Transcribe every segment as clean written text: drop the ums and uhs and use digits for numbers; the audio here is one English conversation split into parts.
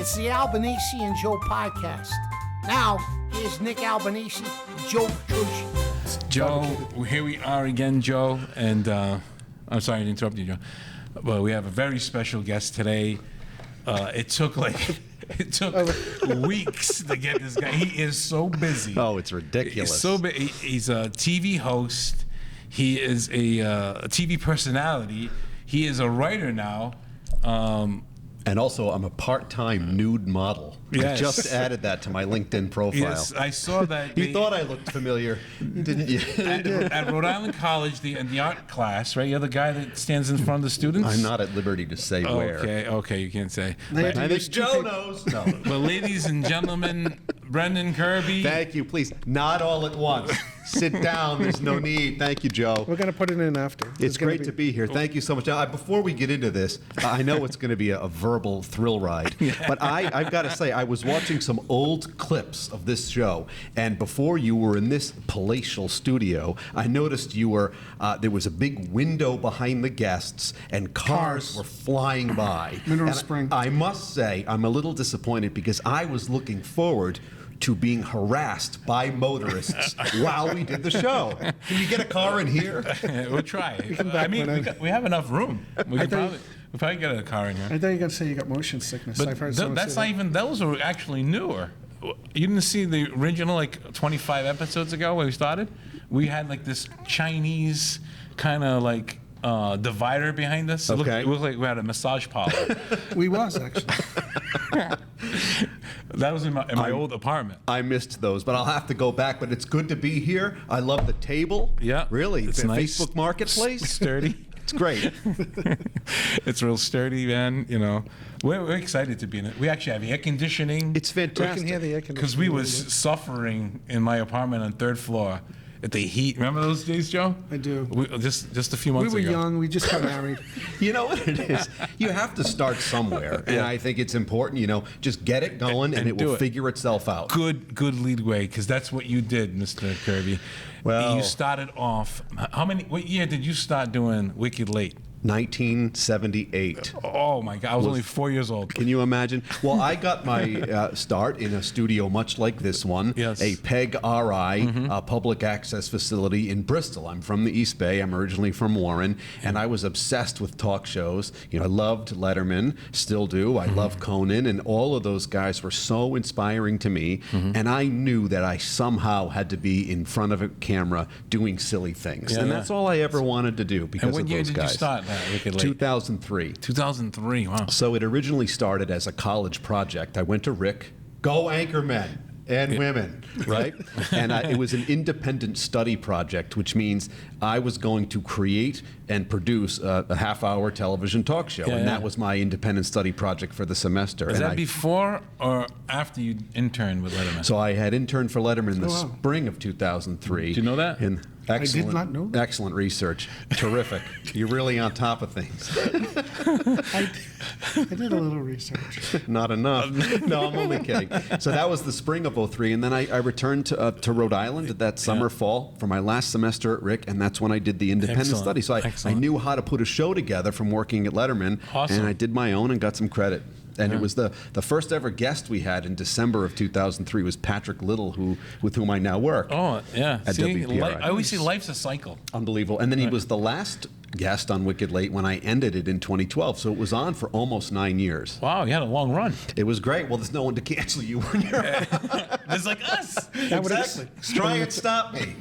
It's the Albanese and Joe podcast. Now, here's Nick Albanese, Joe Petrucci. Joe, here we are again, Joe, and I'm sorry to interrupt you, Joe, but we have a very special guest today. It took weeks to get this guy. He is so busy. Oh, it's ridiculous. He's so busy. He's a TV host. He is a TV personality. He is a writer now. And also, I'm a part-time nude model. Yes. I just added that to my LinkedIn profile. Yes, I saw that. You thought I looked familiar, didn't you? At Rhode Island College, in the art class, right? You're the guy that stands in front of the students? I'm not at liberty to say where. Okay, you can't say. I think Joe knows. No. Well, ladies and gentlemen, Brendan Kirby. Thank you, please. Not all at once. Sit down. There's no need. Thank you, Joe. We're going to put it in after. It's great to be here. Thank you so much. Now, before we get into this, I know it's going to be a verbal thrill ride, but I've got to say, I was watching some old clips of this show, and before you were in this palatial studio, I noticed you were, there was a big window behind the guests, and cars were flying by. Mineral Spring. I must say, I'm a little disappointed because I was looking forward to being harassed by motorists while we did the show. Can you get a car in here? We'll try. I mean, we have enough room. We'll probably get a car in here. I thought you were going to say you got motion sickness. But I've heard that's not even, those were actually newer. You didn't see the original, like 25 episodes ago when we started? We had like this Chinese kind of like divider behind us. Okay. It looked like we had a massage parlor. We was, actually. That was in my old apartment. I missed those, but I'll have to go back. But it's good to be here. I love the table. Yeah. Really? It's nice. Facebook Marketplace? Sturdy. It's great. It's real sturdy, man. You know, we're excited to be in it. We actually have air conditioning. It's fantastic. We can hear the air conditioning. Because we was suffering in my apartment on third floor at the heat. Remember those days, Joe? I do. Just a few months ago. We were young. We just got married. You know what it is? You have to start somewhere. And I think it's important, just get it going and it will figure itself out. Good leadway, because that's what you did, Mr. Kirby. Well, you started off, what year did you start doing Wicked Late? 1978. Oh my God, I was only 4 years old. Can you imagine? Well, I got my start in a studio much like this one, yes. A PEG RI public access facility in Bristol. I'm from the East Bay. I'm originally from Warren, and I was obsessed with talk shows. I loved Letterman, still do. I love Conan, and all of those guys were so inspiring to me, and I knew that I somehow had to be in front of a camera doing silly things, and that's all I ever wanted to do because of those guys. And what year did you start? Wicked Late? 2003. 2003, wow. So it originally started as a college project. I went to Rick, go Anchormen and women, right? And it was an independent study project, which means I was going to create and produce a half-hour television talk show, and that was my independent study project for the semester. Was that before or after you interned with Letterman? So I had interned for Letterman in the spring of 2003. Do you know that? Excellent, I did not know that. Excellent research. Terrific. You're really on top of things. I did a little research. Not enough. No, I'm only kidding. So that was the spring of 03, and then I returned to Rhode Island that summer, fall, for my last semester at Rick, and that's when I did the independent study. So I knew how to put a show together from working at Letterman, and I did my own and got some credit. And it was the first ever guest we had in December of 2003 was Patrick Little, with whom I now work. Oh, yeah. At WPRI. I always see life's a cycle. Unbelievable. And then he was the last guest on Wicked Late when I ended it in 2012. So it was on for almost 9 years. Wow, you had a long run. It was great. Well, there's no one to cancel you when you're There's like us. Exactly. Try and stop me.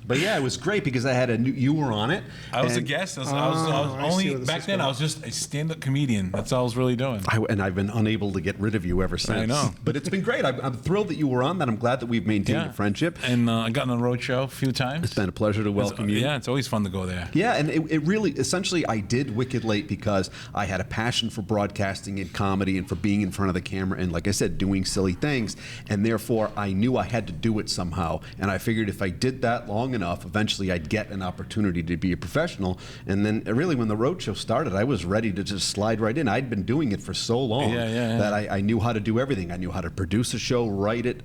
But yeah, it was great because I had you were on it. I was a guest. I was only back then. I was just a stand-up comedian. That's all I was really doing. And I've been unable to get rid of you ever since. I know, but it's been great. I'm thrilled that you were on that. I'm glad that we've maintained a friendship. And I got on the Rhode Show a few times. It's been a pleasure to welcome you. Yeah, it's always fun to go there. Yeah, and it really, essentially, I did Wicked Late because I had a passion for broadcasting and comedy and for being in front of the camera and, like I said, doing silly things. And therefore, I knew I had to do it somehow. And I figured if I did that long enough, eventually I'd get an opportunity to be a professional. And then really when the Rhode Show started, I was ready to just slide right in. I'd been doing it for so long that I knew how to do everything. I knew how to produce a show, write it,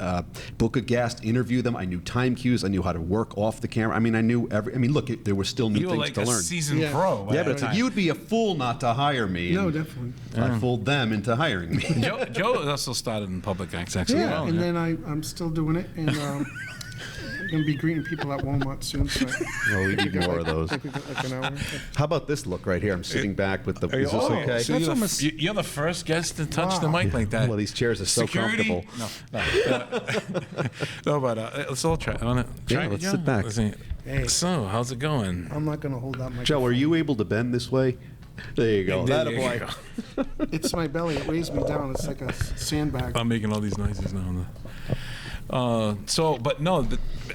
book a guest, interview them. I knew time cues. I knew how to work off the camera. I mean, I knew look, there were still new things to learn. You were like a seasoned pro. Yeah, but you'd be a fool not to hire me. No, definitely. I fooled them into hiring me. Joe also started in public access as Yeah, well. and then I'm still doing it, and I'm going to be greeting people at Walmart soon. So Oh, we need more of those. I think we got like an hour. How about this look right here? I'm sitting back with the. Is this okay? So you're the first guest to touch the Wow. mic like that. Well, these chairs are so Security? comfortable. No, but let's all try. Yeah, let's sit back. Hey. So, how's it going? I'm not going to hold that microphone. Joe, are you able to bend this way? There you go. There That you boy. go. It's my belly. It weighs me down. It's like a sandbag. I'm making all these noises now.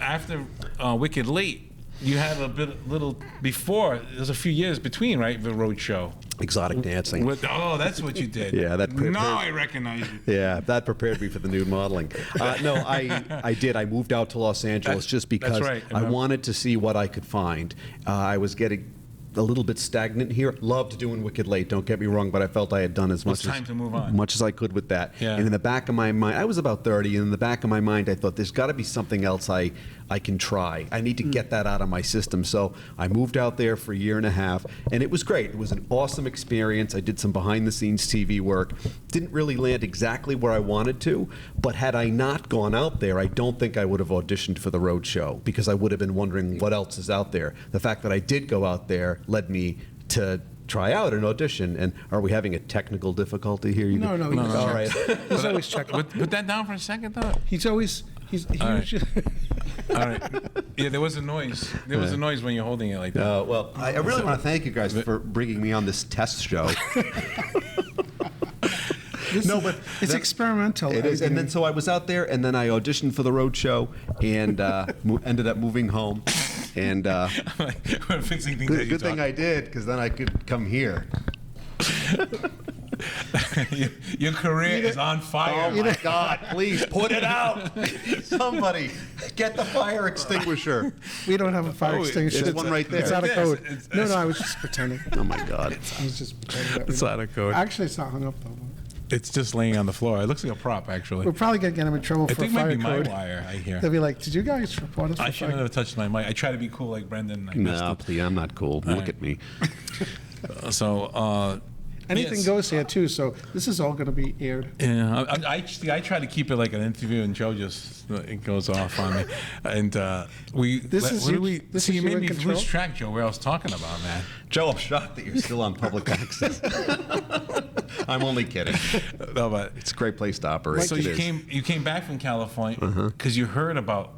After Wicked Late, you had little before. There's a few years between, right? The Rhode Show. Exotic dancing. That's what you did. Yeah, that prepared- Now I recognize you. Yeah, that prepared me for the nude modeling. No, I did. I moved out to Los Angeles just because right. I wanted to see what I could find. I was getting a little bit stagnant here. Loved doing Wicked Late, don't get me wrong, but I felt I had done as much time to move on. much as I could with that. Yeah. And in the back of my mind, I was about 30, and in the back of my mind, I thought there's got to be something else I can try. I need to get that out of my system. So I moved out there for a year and a half, and it was great. It was an awesome experience. I did some behind-the-scenes TV work. Didn't really land exactly where I wanted to, but had I not gone out there, I don't think I would have auditioned for the Rhode Show, because I would have been wondering what else is out there. The fact that I did go out there led me to try out an audition. And are we having a technical difficulty here? No, he's All right. He's always checking. Put that down for a second, though. He's always. He's All right. usually- All right. Yeah, there was a noise. There was a noise when you're holding it like that. Well, I really want to thank you guys for bringing me on this test show. But it's experimental. It is, and then so I was out there, and then I auditioned for the Rhode Show, and ended up moving home. And We're fixing things. as you good thing talk. I did, because then I could come here. Your career is on fire. Oh my God! Please put it out. Somebody get the fire extinguisher. We don't have a fire Oh, extinguisher. there's one right there. It's out of It is. code. It's- No, I was just pretending. Oh my God! I was just pretending. That It's out of code. Actually, it's not hung up though. It's just laying on the floor. It looks like a prop, actually. We're probably gonna get him in trouble I for think it might fire be my code. wire. I hear. They'll be like, "Did you guys report us for I shouldn't fire?" have touched my mic. I try to be cool like Brendan. I messed No, up. please, I'm not cool. Look at me. So. Anything yes. goes here too. So this is all gonna be aired. Yeah, I try to keep it like an interview, and Joe just it goes off on me. And we This is what do you- we? this See, is you you made in me control? lose track, Joe. Where I was talking about, man. Joe, I'm shocked that you're still on public access. I'm only kidding. No, but It's a great place to operate. so It you is. came back from California because you heard about.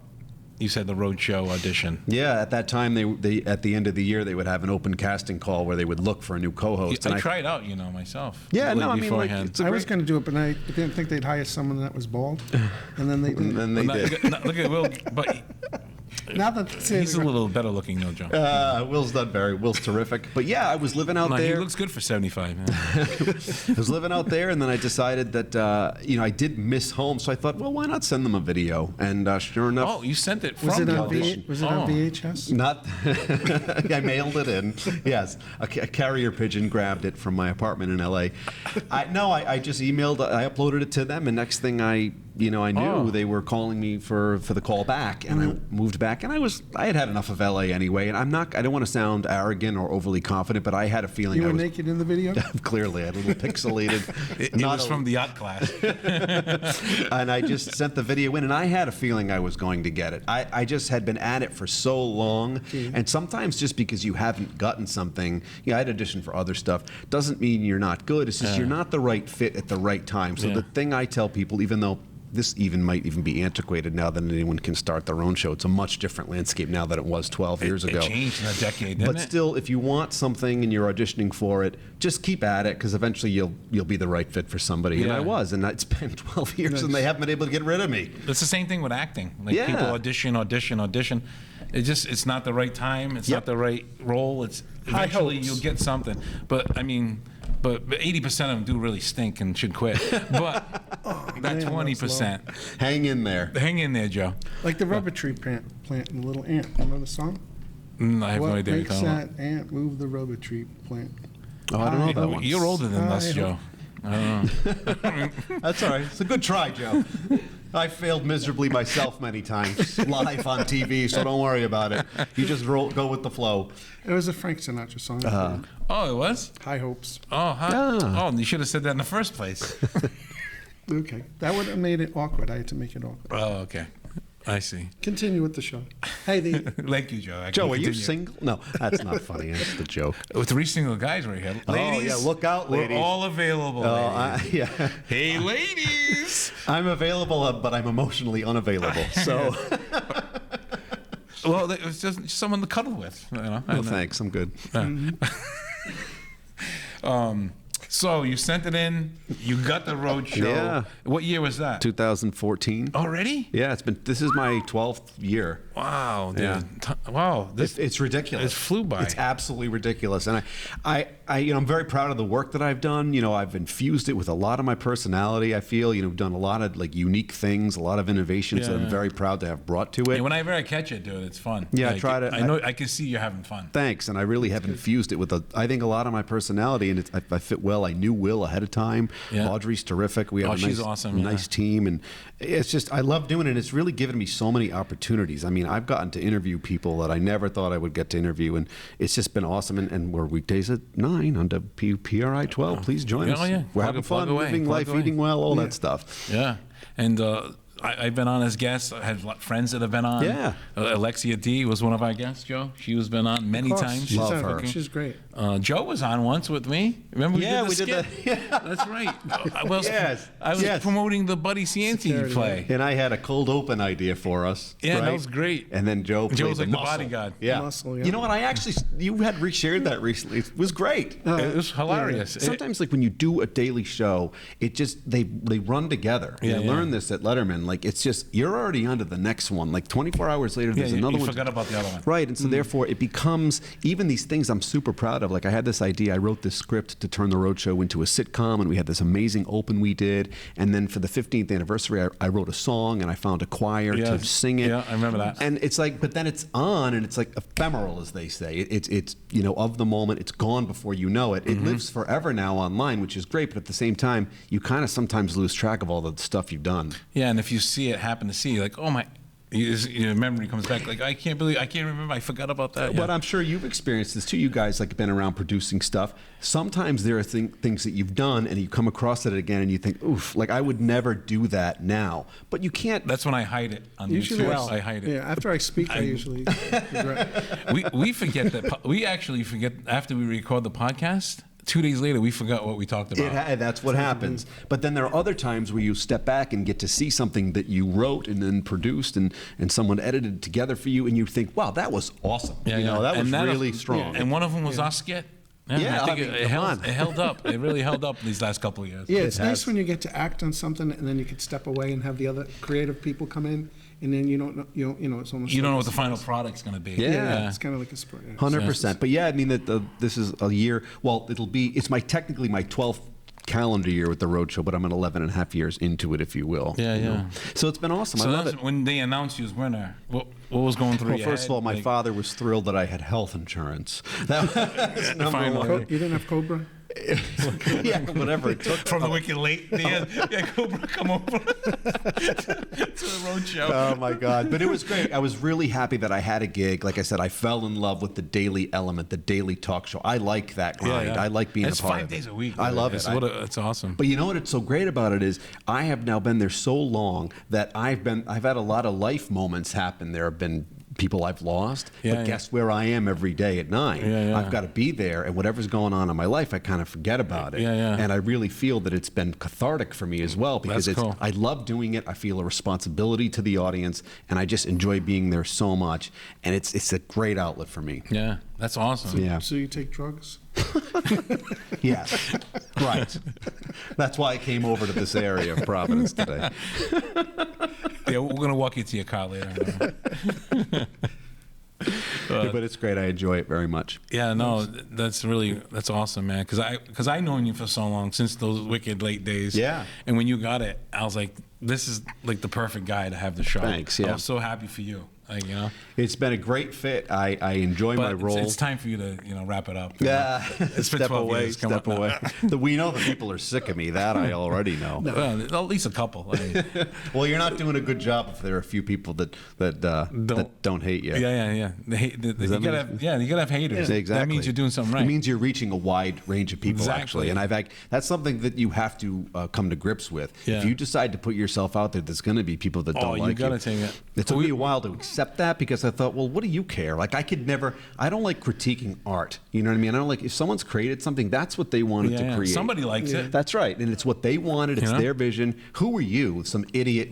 You said the Rhode Show audition. Yeah, at that time, they at the end of the year they would have an open casting call where they would look for a new co-host. I tried out, myself. Yeah, no, I mean, like, beforehand. it's a I was great- gonna do it, but I didn't think they'd hire someone that was bald, and then they did. And then they did. Look at Will, but Now that he's a little better looking, though, Joe. Will's done very. Will's terrific. But yeah, I was living out No, he there. looks good for 75. Yeah. I was living out there, and then I decided that I did miss home, so I thought, well, why not send them a video? And sure enough, Oh, you sent it from Was it on California. Was it on VHS? not. I mailed it in. Yes, a carrier pigeon grabbed it from my apartment in L.A. I just emailed. I uploaded it to them, and next thing I knew they were calling me for the call back, and I moved back, and I had enough of LA anyway, and I don't want to sound arrogant or overly confident, but I had a feeling You I were was naked in the video. clearly a little pixelated. It was from the yacht class. And I just sent the video in, and I had a feeling I was going to get it. I just had been at it for so long, and sometimes just because you haven't gotten something, I'd auditioned for other stuff, doesn't mean you're not good. It's just you're not the right fit at the right time. So the thing I tell people, even though this might even be antiquated now that anyone can start their own show. It's a much different landscape now than it was 12 years ago. It changed in a decade, didn't But it? still, if you want something and you're auditioning for it, just keep at it, because eventually you'll be the right fit for somebody. And Yeah. I was, and it's been 12 years, and they haven't been able to get rid of me. It's the same thing with acting. Like Yeah. people audition. It's not the right time. It's not the right role. It's High eventually hopes. you'll get something. But 80% of them do really stink and should quit. But That man, 20%. Hang in there. Hang in there, Joe. Like the rubber tree plant and the little ant. Remember the song? I have no What idea what you're makes talking about. that ant move the rubber tree plant? Oh, I don't know that one. You're older than us, Joe. I don't know. That's all right. It's a good try, Joe. I failed miserably myself many times live on TV, so don't worry about it. You just go with the flow. It was a Frank Sinatra song. Oh, it was? High Hopes. Oh, oh, you should have said that in the first place. Okay. That would have made it awkward. I had to make it awkward. Oh, okay. I see. Continue with the show. Hey, the Thank you, Joe. Joe, are you single? No, that's not funny. That's the joke. With 3 single guys right here. Ladies, Oh, yeah, look out, ladies. We're all available. ladies. Yeah. Hey, ladies. I'm available, but I'm emotionally unavailable. So, Well, it was just someone to cuddle with. You know? no thanks. I'm good. So you sent it in. You got the Rhode Show. Yeah. What year was that? 2014. Already? Yeah, this is my 12th year. Wow, dude. Yeah. Wow. It's ridiculous. It flew by. It's absolutely ridiculous, and I'm very proud of the work that I've done. I've infused it with a lot of my personality. I feel, done a lot of like unique things, a lot of innovations that I'm very proud to have brought to it. And whenever I catch it, dude, it's fun. Yeah, like, I try to. I know. I can see you're having fun. Thanks, and I really have infused it with I think a lot of my personality, and I fit well. I knew Will ahead of time. Yeah. Audrey's terrific. We have she's awesome. Yeah. nice team, and it's just I love doing it. It's really given me so many opportunities. I mean, I've gotten to interview people that I never thought I would get to interview, and it's just been awesome. And we're weekdays at 9 on PRI 12. Please join us. Oh yeah, We're having fun, living life, eating well, all that stuff. Yeah, and I've been on as guests. I had friends that have been on. Yeah. Alexia D was one of our guests, Joe. She's been on many times. She's Love her. She's great. Joe was on once with me. Remember we did the skit? that. Yeah. That's right. I was Yes. promoting the Buddy Cianci Security, play. And I had a cold open idea for us. Yeah, right? that was great. And then Joe played was like the muscle. bodyguard. Yeah. Muscle, yeah. You know what? You had reshared that recently. It was great. It was hilarious. Sometimes, like when you do a daily show, it just they run together. Yeah, I learned this at Letterman. Like it's just you're already onto the next one. Like 24 hours later, there's another you one. forgot about the other one. Right, and so therefore it becomes even these things I'm super proud of. Like I had this idea. I wrote this script to turn the Rhode Show into a sitcom, and we had this amazing open we did. And then for the 15th anniversary, I wrote a song, and I found a choir to sing it. Yeah, I remember that. And it's like, but then it's on, and it's like ephemeral, as they say. It's of the moment. It's gone before you know it. It lives forever now online, which is great. But at the same time, you kind of sometimes lose track of all the stuff you've done. Yeah, and if you happen to see, like, oh my, your memory comes back. Like I can't remember. I forgot about that. But I'm sure you've experienced this too. You guys like been around producing stuff. Sometimes there are things that you've done, and you come across it again, and you think, "Oof!" Like I would never do that now. But you can't. That's when I hide it on Usually, YouTube. I hide it. Yeah, after I speak, I usually regret. We forget that. We actually forget after we record the podcast. 2 days later, we forgot what we talked about. That's what happens. But then there are other times where you step back and get to see something that you wrote and then produced and someone edited together for you, and you think, wow, that was awesome. That was really strong. And one of them was our skit. Yeah, I think it held up. It really held up these last couple of years. Yeah, it's nice when you get to act on something and then you could step away and have the other creative people come in, and then you don't know, it's almost you don't like know what the final product's going to be. Yeah. it's kind of like a sport. 100%. But yeah, I mean that this is a year. Well, it's technically my 12th calendar year with the Rhode Show, but I'm 11 and a half years into it, if you will. Yeah. So it's been awesome. So I love it. when they announced you as winner, what was going through your head? First of all, my father was thrilled that I had health insurance. That was number Finally. one. You didn't have Cobra? Yeah, whatever it took. From the Wicked Late. Yeah, Cobra, come over to the Rhode Show. Oh my God! But it was great. I was really happy that I had a gig. Like I said, I fell in love with the daily element, the daily talk show. I like that grind. I like being it's a part 5 of it. days a week. I love it. It's awesome. But you know what? It's so great about it is I have now been there so long that I've had a lot of life moments happen. There have been people I've lost, but guess where I am every day at 9? I've got to be there, and whatever's going on in my life, I kind of forget about it. And I really feel that it's been cathartic for me as well, because cool. I love doing it. I feel a responsibility to the audience, and I just enjoy being there so much, and it's a great outlet for me. Yeah, that's awesome. Yeah. So you take drugs? Yes. Right. That's why I came over to this area of Providence today. Yeah, we're going to walk you to your car later. But it's great. I enjoy it very much. Yeah, no, that's awesome, man. Because I known you for so long, since those Wicked late days. Yeah. And when you got it, I was like, this is like the perfect guy to have the show. Thanks, yeah. I was so happy for you. Like, you know. It's been a great fit. I enjoy my role. It's time for you to wrap it up. Yeah, It's been 12 years. Come step on. away. We know the people are sick of me. That I already know. Well, at least a couple. I mean, Well, you're not doing a good job if there are a few people that don't hate you. yeah. You gotta have haters. Exactly. That means you're doing something right. It means you're reaching a wide range of people, Exactly. actually. And that's something that you have to come to grips with. Yeah. If you decide to put yourself out there, there's going to be people that don't like you. you gotta take it. It took me a while to accept that because I thought, well, what do you care? Like, I don't like critiquing art. You know what I mean? I don't like, if someone's created something, that's what they wanted to create. Somebody likes it. That's right. And it's what they wanted. It's their vision. Who are you? Some idiot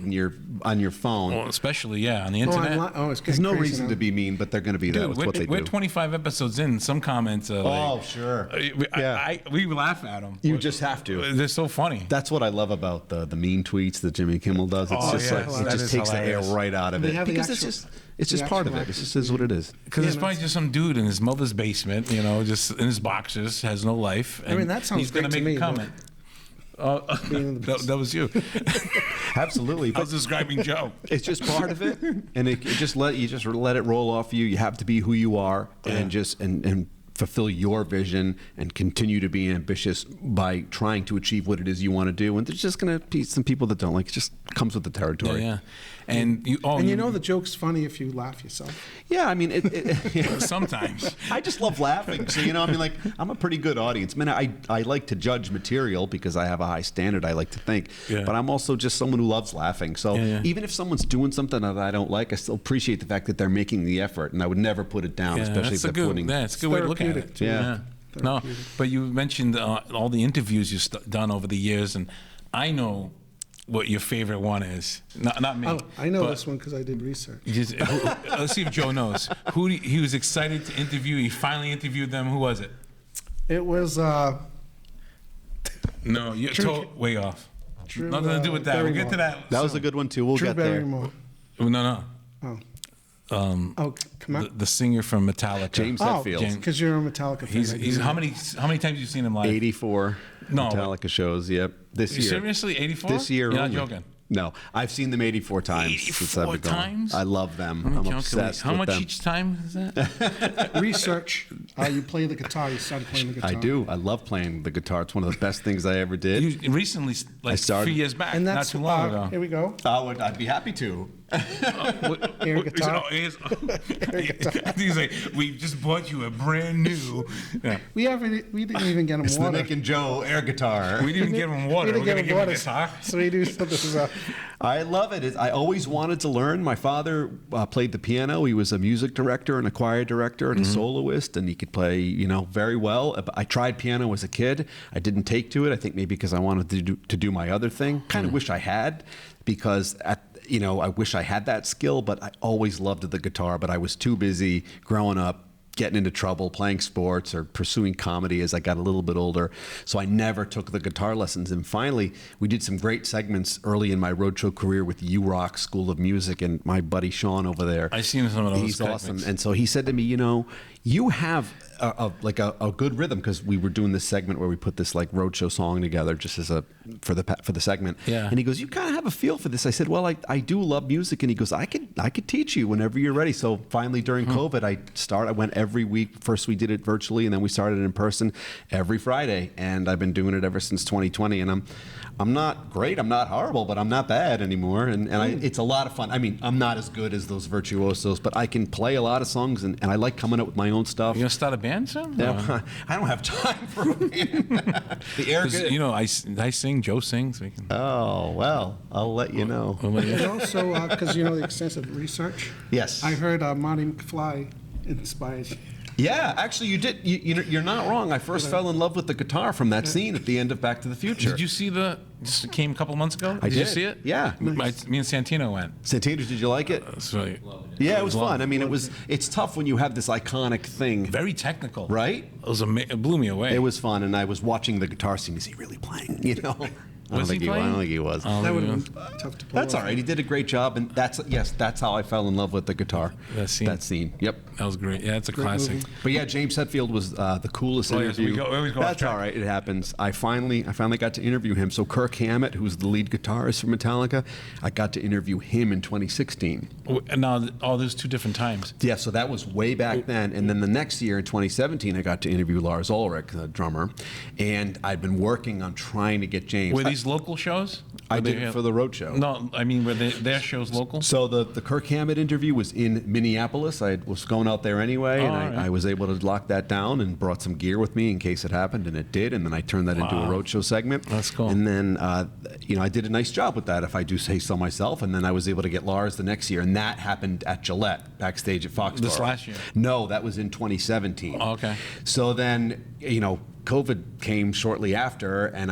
on your phone. Well, especially on the internet. There's no reason to be mean, but they're going to be that. Dude, That's what they do. we're 25 episodes in. Some comments are like, sure. we laugh at them. You just have to. They're so funny. That's what I love about the mean tweets that Jimmy Kimmel does. It's just like that it just is takes hilarious. the air right out of They it have the because actual- it's just part of it. It just is what it is. Because it's probably just some dude in his mother's basement, just in his boxers, has no life. And I mean, that sounds he's gonna great to make me, a comment. That was you. Absolutely. I was describing Joe. It's just part of it, and it just let it roll off you. You have to be who you are, and just and fulfill your vision and continue to be ambitious by trying to achieve what it is you want to do. And there's just going to be some people that don't like it. Just comes with the territory. Yeah. And you know the joke's funny if you laugh yourself. Yeah, I mean, sometimes. I just love laughing. So, I mean, like, I'm a pretty good audience. I mean, I like to judge material because I have a high standard, I like to think. Yeah. But I'm also just someone who loves laughing. So even if someone's doing something that I don't like, I still appreciate the fact that they're making the effort. And I would never put it down, especially if they're putting... Yeah, it's a good way to look at it. Yeah. No, but you mentioned all the interviews you've done over the years, and I know what your favorite one is. Not me. Oh, I know this one because I did research. Let's see if Joe knows. Who he was excited to interview. He finally interviewed them. Who was it? It was... No, you're way off. Drew, Nothing to do with that. Barrymore. We'll get to that. That was a good one, too. We'll Drew get there. Barrymore. No. Oh, come on. The singer from Metallica. James Oh, Hetfield. because you're a Metallica fan. He's how many times have you seen him live? 84 Metallica shows, yep. This year. Seriously, 84? This year You're only. not joking. No, I've seen them 84 times. 84 times? I love them. I'm obsessed How with much them. each time is that? Research. You play the guitar. You started playing the guitar. I do. I love playing the guitar. It's one of the best things I ever did. You recently, like started- 3 years back, And not that's too long ago. Here we go. I'd be happy to. Air guitar. He's like, we just bought you a brand new. Yeah. We didn't even get him It's the water. Nick and Joe air guitar. We didn't give him water. We We're didn't gonna get give him him a water. guitar. So we do something. I love it. I always wanted to learn. My father played the piano. He was a music director and a choir director and a soloist, and he could play, very well. I tried piano as a kid. I didn't take to it. I think maybe because I wanted to do my other thing. Kind of wish I had, because I wish I had that skill, but I always loved the guitar, but I was too busy growing up, getting into trouble, playing sports or pursuing comedy as I got a little bit older. So I never took the guitar lessons. And finally, we did some great segments early in my Rhode Show career with U-Rock School of Music and my buddy Sean over there. I've seen some of those He's segments. awesome. And so he said to me, you have a good rhythm, because we were doing this segment where we put this like Rhode Show song together just as for the segment. Yeah. And he goes, you kind of have a feel for this. I said, well, I do love music. And he goes, I could teach you whenever you're ready. So finally during COVID, I went every week. First we did it virtually, and then we started in person every Friday. And I've been doing it ever since 2020. And I'm not great, I'm not horrible, but I'm not bad anymore. And it's a lot of fun. I mean, I'm not as good as those virtuosos, but I can play a lot of songs, and I like coming up with my own stuff. You gonna start a band soon? Yeah, I don't have time for a band. The air. 'Cause, I sing, Joe sings. We can. Oh, well, I'll let you know. And also, because the extensive research. Yes. I heard Marty McFly inspired you. Yeah, actually, you did. You're not wrong. I first fell in love with the guitar from that scene at the end of Back to the Future. Did you see this came a couple months ago? I Did you did. see it? Yeah. Me and Santino went. Santino, did you like it? It's really, Yeah, it was fun. I mean, it's tough when you have this iconic thing. very technical. Right? It blew me away. It was fun, and I was watching the guitar scene. Is he really playing? I don't think he was. That would have been tough to pull That's off. all right. He did a great job, and that's how I fell in love with the guitar. That scene. Yep. That was great. Yeah, it's a classic. movie. But yeah, James Hetfield was the coolest Oh, yes, interview. we always go off That's track. all right. It happens. I finally got to interview him. So Kirk Hammett, who's the lead guitarist for Metallica, I got to interview him in 2016. And now, there's 2 different times. Yeah, so that was way back then. And then the next year in 2017, I got to interview Lars Ulrich, the drummer. And I'd been working on trying to get James. Were these local shows? I Were they- did for the Rhode Show. No, I mean, were their shows local? So the Kirk Hammett interview was in Minneapolis. I was going out there anyway, and all right. I was able to lock that down and brought some gear with me in case it happened, and it did. And then I turned that into a Wow. Rhode Show segment. That's cool. And then, I did a nice job with that, if I do say so myself. And then I was able to get Lars the next year, and that happened at Gillette, backstage at Foxborough. This last year? No, that was in 2017. Oh, okay. So then, COVID came shortly after, and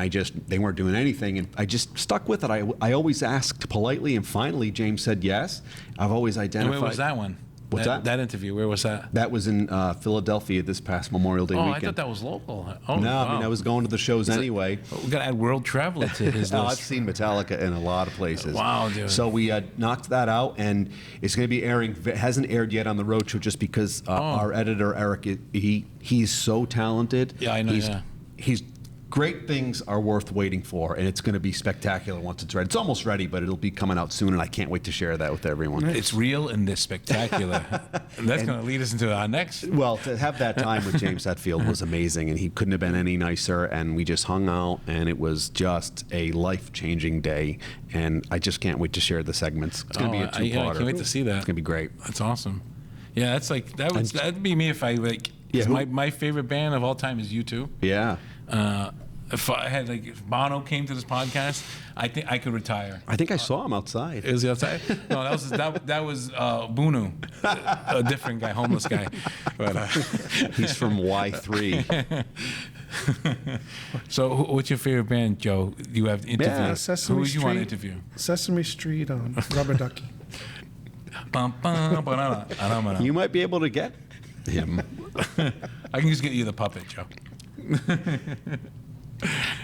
they weren't doing anything, and I just stuck with it. I always asked politely, and finally James said yes. I've always And identified. where was that one? What's that? That interview, where was that? That was in Philadelphia this past Memorial Day Oh, weekend. I thought that was local. Oh, No, wow. I mean I was going to the shows anyway. We got to add World Traveler to his Oh, I've list. seen Metallica in a lot of places. Wow, dude. So we knocked that out, and it's going to be airing. It hasn't aired yet on the Rhode Show just because our editor Eric, he's so talented. Yeah, I know, He's great things are worth waiting for, and it's going to be spectacular once it's ready. It's almost ready, but it'll be coming out soon, and I can't wait to share that with everyone. It's real and it's spectacular. And that's going to lead us into our next. Well, to have that time with James Hetfield was amazing, and he couldn't have been any nicer. And we just hung out, and it was just a life-changing day. And I just can't wait to share the segments. It's going to be a two-parter. I can't wait to see that. It's going to be great. That's awesome. Yeah, that's like that'd be me if I like. Yeah, who- my favorite band of all time is U2. Yeah. If I had if Bono came to this podcast, I think I could retire. I think I saw him outside. Is he outside? No, that was Bunu, a different guy, homeless guy. But, He's from Y3. so, what's your favorite band, Joe? You have to interview. Yeah, Sesame Who would you want to Street. interview? Sesame Street on Rubber Ducky. Bum, bum, ba-da-da. You might be able to get him. I can just get you the puppet, Joe.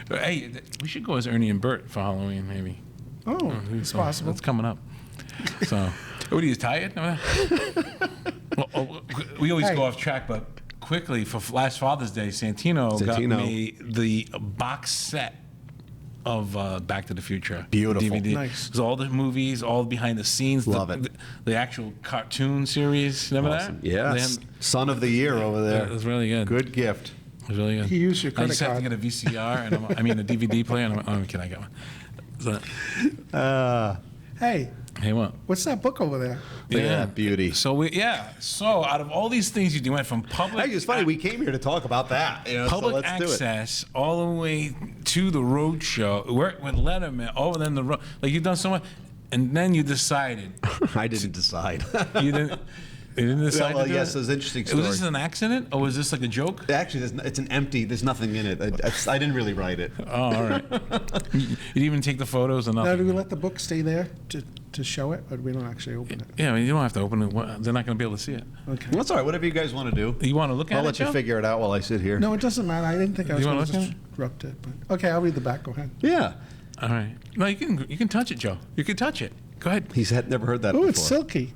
Hey, we should go as Ernie and Bert for Halloween, maybe. Oh, it's possible. That's coming up. So, what are you tired? We always Hey. go off track, but quickly for last Father's Day, Santino got Santino. me the box set of Back to the Future. Beautiful. DVD. Nice. So all the movies, all behind the scenes. Love it. The actual cartoon series. Remember Awesome. that? Yes. Son of the year over there. It was really good. Good gift. It was really good. He used your I credit just have to card. get a VCR, and I mean a DVD player, and I'm kidding, I got one. So, Hey, hey, what? what's that book over there? Look at that beauty. So So out of all these things you do, went from public. Hey, it's funny. We came here to talk about that. So Public let's do it. access all the way to the Rhode Show, worked with Letterman, over then the road. Like you've done so much, and then you decided. I didn't decide. You didn't. You didn't decide. Well, to do yes, it? it's an interesting Was story. this an accident, or was this like a joke? Actually, it's an empty. There's nothing in it. I didn't really write it. Oh, all right. You didn't even take the photos or Now, nothing. do we let the book stay there to show it, or do we don't actually open it? Yeah, I mean, you don't have to open it. They're not going to be able to see it. Okay. Well, that's all right. Whatever you guys want to do. You want to look at I'll it? let you Joe? figure it out while I sit here. No, it doesn't matter. I didn't think I was You wanna going to look at disrupt it. But okay, I'll read the back. Go ahead. Yeah. All right. No, you can touch it, Joe. You can touch it. Go ahead. He's never heard that Oh, before. it's silky.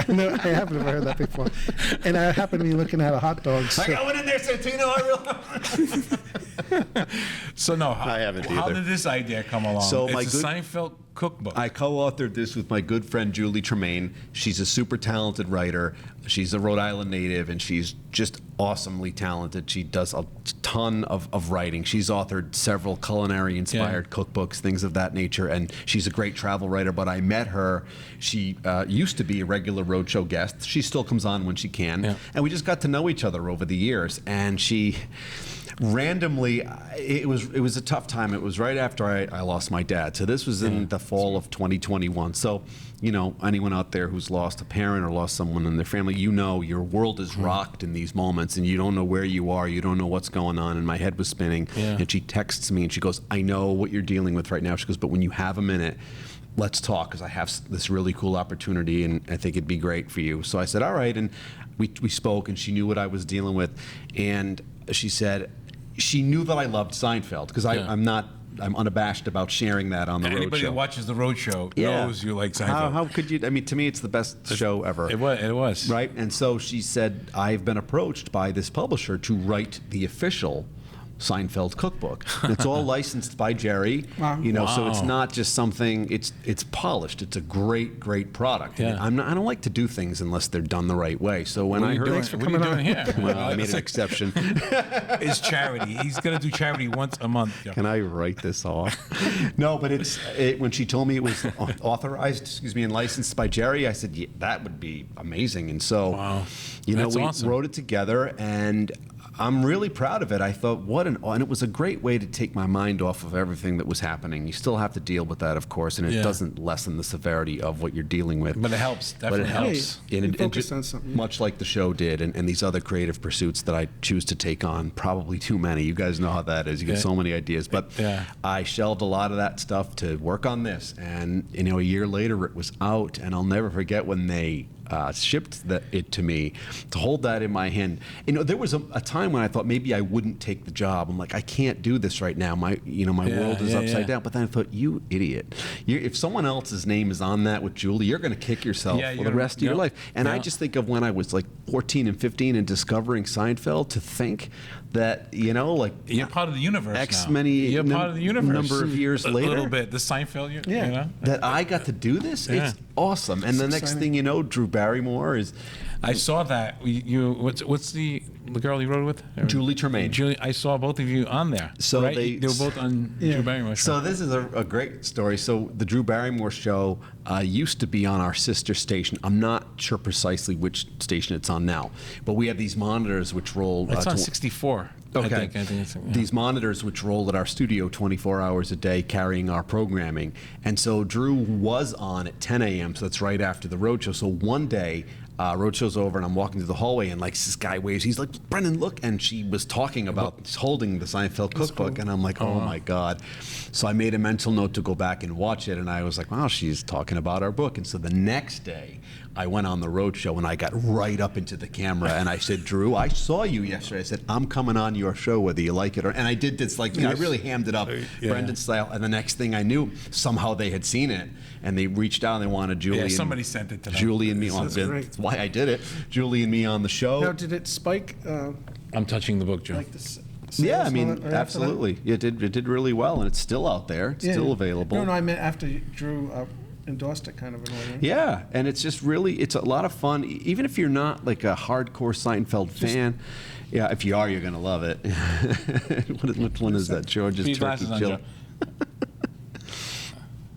No, I have never heard that before. And I happen to be looking at a hot dog. So. I got one in there, Santino. So no, I haven't how either. did this idea come along? So it's my a good- Seinfeld cookbook. I co-authored this with my good friend Julie Tremaine. She's a super talented writer. She's a Rhode Island native, and she's just awesomely talented. She does a ton of writing. She's authored several culinary-inspired cookbooks, things of that nature, and she's a great travel writer. But I met her. She used to be a regular Rhode Show guest. She still comes on when she can, Yeah. and we just got to know each other over the years. And she randomly, it was a tough time. It was right after I lost my dad. So this was in the fall of 2021. So, anyone out there who's lost a parent or lost someone in their family, your world is rocked in these moments, and you don't know where you are. You don't know what's going on. And my head was spinning. Yeah. And she texts me and she goes, "I know what you're dealing with right now." She goes, "But when you have a minute, let's talk, because I have this really cool opportunity and I think it'd be great for you." So I said, all right. And we spoke, and she knew what I was dealing with. And she said she knew that I loved Seinfeld, because Yeah. I'm not I'm unabashed about sharing that on the Rhode Anybody Show. that watches the Rhode Show knows you like Seinfeld. How could you? I mean, to me, it's the best show ever. It was. Right? And so she said, I've been approached by this publisher to write the official Seinfeld Cookbook. It's all licensed by Jerry, so it's not just something, it's polished. It's a great product. Yeah. And I don't like to do things unless they're done the right way. So when I heard What are you doing here? well, I made an exception. It's charity. He's going to do charity once a month. Joe. Can I write this off? No, but when she told me it was authorized, and licensed by Jerry, I said, yeah, that would be amazing. And so, That's we awesome. wrote it together, and I'm really proud of it. I thought, and it was a great way to take my mind off of everything that was happening. You still have to deal with that, of course, and it doesn't lessen the severity of what you're dealing with. But it helps. Definitely helps. You focus on something. Much like the show did, and these other creative pursuits that I choose to take on, probably too many. You guys know how that is. You get so many ideas. But I shelved a lot of that stuff to work on this. And, a year later, it was out, and I'll never forget when they shipped it to me, to hold that in my hand. There was a time when I thought maybe I wouldn't take the job. I'm like, I can't do this right now. My world is upside down. But then I thought, you idiot! If someone else's name is on that with Julie, you're going to kick yourself for the rest of your life. And I just think of when I was like 14 and 15 and discovering Seinfeld, to think that you're part of the universe now. You're part of the universe. Number of years later, a little bit. The Seinfeld, that I got to do this. It's awesome. And the next thing you know, Drew Barrymore is. I saw that. What's the girl you wrote with? Julie Tremaine. Julie, I saw both of you on there. So right? they were both on Drew Barrymore Show. So this is a great story. So the Drew Barrymore Show used to be on our sister station. I'm not sure precisely which station it's on now, but we have these monitors which roll. It's on 64. Okay. I think it's, These monitors which roll at our studio 24 hours a day, carrying our programming. And so Drew was on at 10 a.m., so that's right after the Rhode Show. So one day, Rhode Show's over, and I'm walking through the hallway, and this guy waves. He's like, Brendan, look. And she was talking about holding the Seinfeld Cookbook, and I'm like, oh my God. So I made a mental note to go back and watch it, and I was like, wow, she's talking about our book. And so the next day, I went on the Rhode Show, and I got right up into the camera, and I said, Drew, I saw you yesterday. I said, I'm coming on your show whether you like it or. And I did this, I really hammed it up, Brendan style. And the next thing I knew, somehow they had seen it, and they reached out and they wanted Julie. Yeah, somebody sent it to them. Julie and me on. That's why I did it. Julie and me on the show. Now, did it spike? I'm touching the book, Joe. Like this. Yeah, I mean, absolutely. It did really well, and it's still out there. It's still available. No, I meant after Drew endorsed it, kind of in a way. Right? Yeah, and it's just really, it's a lot of fun. Even if you're not like a hardcore Seinfeld fan, if you are, you're gonna love it. Which one is that? George's Keep Turkey glasses on, Chill. Joe.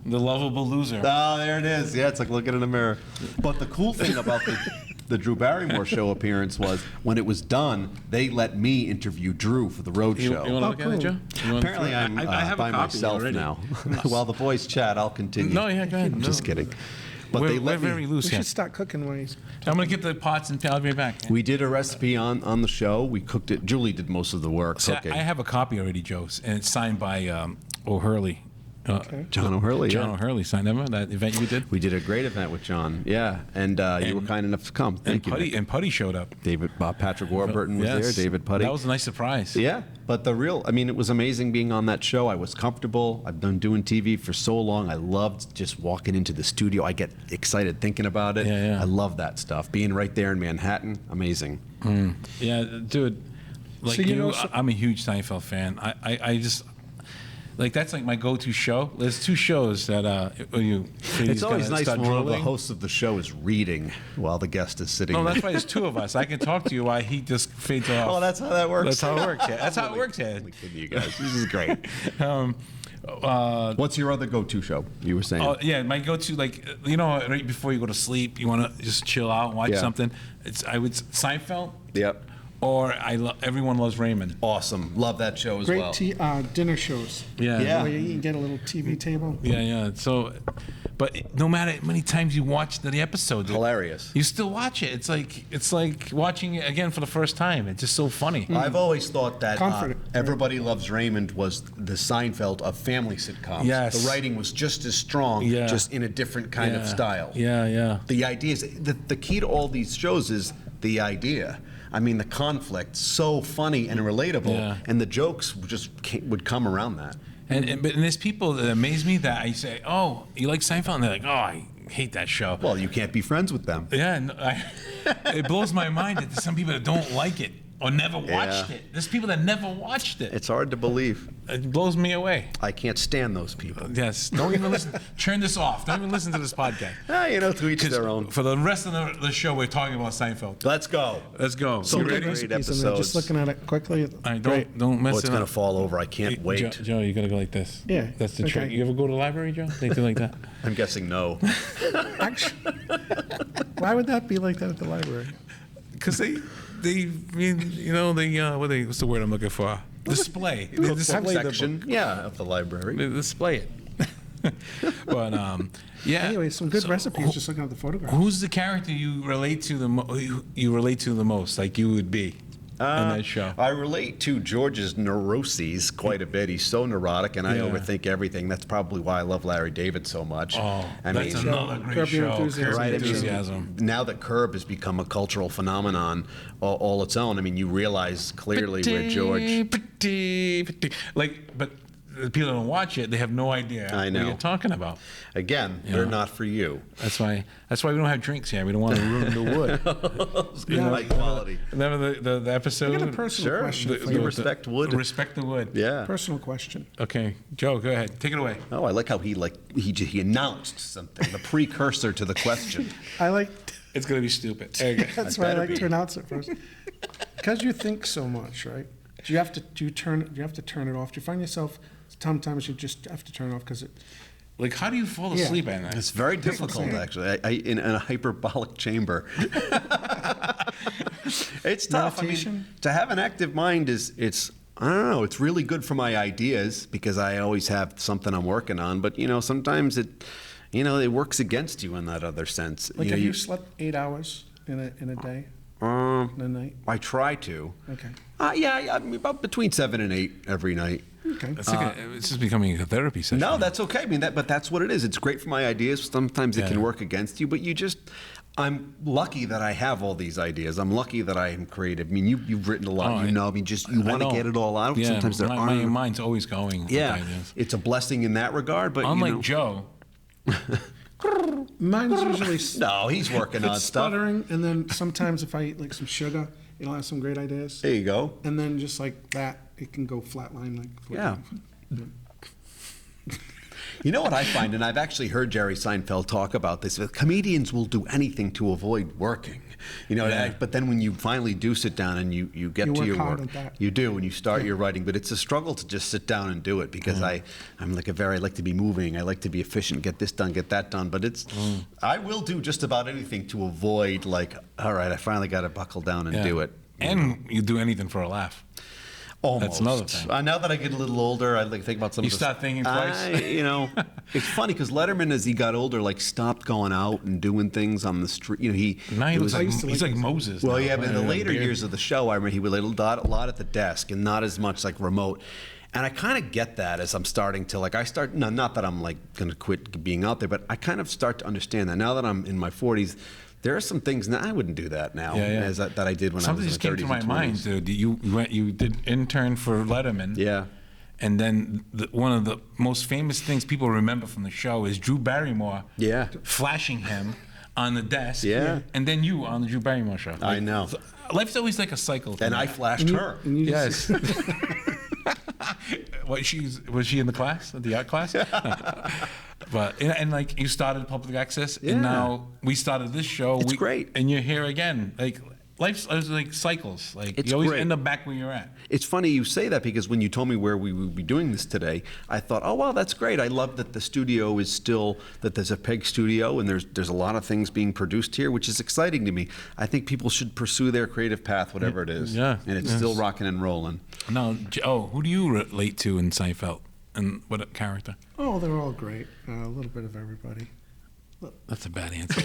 The lovable loser. Oh, there it is. Yeah, it's like looking in a mirror. But the cool thing about the Drew Barrymore Show appearance was when it was done, they let me interview Drew for the Rhode Show. You want to look at it, Joe? Apparently, I'm I have by a copy myself already. now. While the boys chat, I'll continue. No, yeah, go ahead. I'm just kidding. But We're they let very me. loose We here. should start cooking when he's. I'm going to get the pots and I'll be back. We did a recipe on the show. We cooked it. Julie did most of the work See, cooking. I have a copy already, Joe, and it's signed by O'Hurley. John O'Hurley. John O'Hurley signed that event you did. We did a great event with John. Yeah, and you were kind enough to come. Thank you. Putty, and Putty showed up. Patrick Warburton was there. David Putty. That was a nice surprise. Yeah, but it was amazing being on that show. I was comfortable. I've been doing TV for so long. I loved just walking into the studio. I get excited thinking about it. Yeah. I love that stuff. Being right there in Manhattan, amazing. Yeah, dude. Like So I'm a huge Seinfeld fan. I just. Like, that's like my go-to show. There's two shows that It's always nice when one of the hosts of the show is reading while the guest is sitting No, there. that's why there's two of us. I can talk to you while he just fades off. Oh, that's how that works. That's how it works. Yeah. That's how it works. Yeah. I'm kidding you guys. This is great. What's What's your other go-to show? You were saying. Oh yeah, my go-to, like, right before you go to sleep, you want to just chill out and watch something. Seinfeld. Yep. Or Everyone Loves Raymond. Awesome. Love that show as well. Great dinner shows. Yeah. Where you can get a little TV table. Yeah. So, but no matter how many times you watch the episode, Hilarious. you still watch it. It's like watching it again for the first time. It's just so funny. I've always thought that Comfort. Everybody Loves Raymond was the Seinfeld of family sitcoms. Yes. The writing was just as strong, just in a different kind of style. Yeah. The idea is, the key to all these shows is the idea. I mean, the conflict, so funny and relatable, and the jokes would come around that. But there's people that amaze me that I say, "Oh, you like Seinfeld?" And they're like, "Oh, I hate that show." Well, you can't be friends with them. Yeah, it blows my mind that there's some people that don't like it or never watched it. There's people that never watched it. It's hard to believe. It blows me away. I can't stand those people. Yes, don't even listen. Turn this off. Don't even listen to this podcast. To each their own. For the rest of the show, we're talking about Seinfeld. Let's go. Let's go. So You good ready? recipes. Recipes, and then just looking at it quickly. All right, don't mess Oh, it's it going to up. fall over. I can't wait. Joe, you gotta go like this. Yeah, That's the okay. trick. You ever go to the library, Joe? They do like that. I'm guessing no. Actually, why would that be like that at the library? Because what's the word I'm looking for? Display. They display the Section, book. of the library. They display it. But yeah. Anyway, some good So, recipes. Just looking at the photograph. Who's the character you relate to the most? Like you would be in that show. I relate to George's neuroses quite a bit. He's so neurotic, and I Yeah. overthink everything. That's probably why I love Larry David so much. Oh, I that's mean, another great Curb Your show. Enthusiasm. Curb Your Right, I mean, Enthusiasm. now that Curb has become a cultural phenomenon all its own, I mean, you realize clearly where George. But the people that don't watch it, they have no idea I know. what you're talking about. Again, they're not for you. That's why we don't have drinks here. We don't want to ruin the wood. High quality. Remember the episode? I got a personal question for You you. respect wood. Respect the wood. Yeah. Personal question. Okay, Joe, go ahead. Take it away. Oh, I like how he announced something, the precursor to the question. I like. It's gonna be stupid. There you go. That's why I better like be. to announce it first. Because you think so much, right? Do you have to turn it off? Do you find yourself sometimes you just have to turn it off because it? Like, how do you fall Yeah. asleep at night? It's very difficult, actually. In a hyperbolic chamber. It's tough. Meditation? I mean, to have an active mind it's I don't know. It's really good for my ideas because I always have something I'm working on. But sometimes it works against you in that other sense. Like, have you slept 8 hours in a day, in a night? I try to. Okay. I mean, about between 7 and 8 every night. Okay. It's just becoming a therapy session. No, that's okay. I mean, but that's what it is. It's great for my ideas. Sometimes it can Yeah. work against you, but I'm lucky that I have all these ideas. I'm lucky that I am creative. I mean, you've written a lot. Oh, I mean, you want to know. get it all out. Yeah, Sometimes there my aren't. mind's always going. with Yeah, ideas. it's a blessing in that regard. But Unlike Joe, Mine's usually no, he's working on it's stuff. stuttering, and then sometimes if I eat like some sugar, it'll have some great ideas. There you go. And then just like that, it can go flatline. Yeah. You know what I find, and I've actually heard Jerry Seinfeld talk about this, comedians will do anything to avoid working. Yeah. But then when you finally do sit down and you get You to work your hard work, at that. you do, and you start your writing, but it's a struggle to just sit down and do it because I like to be moving, I like to be efficient, get this done, get that done, but I will do just about anything to avoid all right, I finally got to buckle down and yeah. do it. And you do anything for a laugh. Almost. That's another thing. Now that I get a little older, I think about some You of the start thinking twice? It's funny because Letterman, as he got older, stopped going out and doing things on the street. Now he it looks was- he's like Moses. well, now. yeah, but in the later Beard. years of the show, I remember he would a lot at the desk and not as much remote. And I kind of get that as I'm starting to not that I'm going to quit being out there, but I kind of start to understand that now that I'm in my 40s. There are some things now I wouldn't do that now that I did when Something I was just in came my to 30s my and mind, 20s. dude. You did intern for Letterman. Yeah. And then one of the most famous things people remember from the show is Drew Barrymore Yeah. flashing him on the desk. Yeah. And then you on the Drew Barrymore show. I know. Life's always like a cycle. to And me. I flashed her. And you just- Yes. Was she in the class, the art class? But and you started public access, Yeah. and now we started this show. It's great. and you're here again. Life's like cycles. It's you always great. end up back where you're at. It's funny you say that because when you told me where we would be doing this today, I thought, oh, wow, that's great. I love that the studio is still, that there's a Peg studio and there's a lot of things being produced here, which is exciting to me. I think people should pursue their creative path, whatever it is. Yeah. And it's still rocking and rolling. Now, who do you relate to in Seinfeld, and what character? Oh, they're all great. A little bit of everybody. That's a bad answer.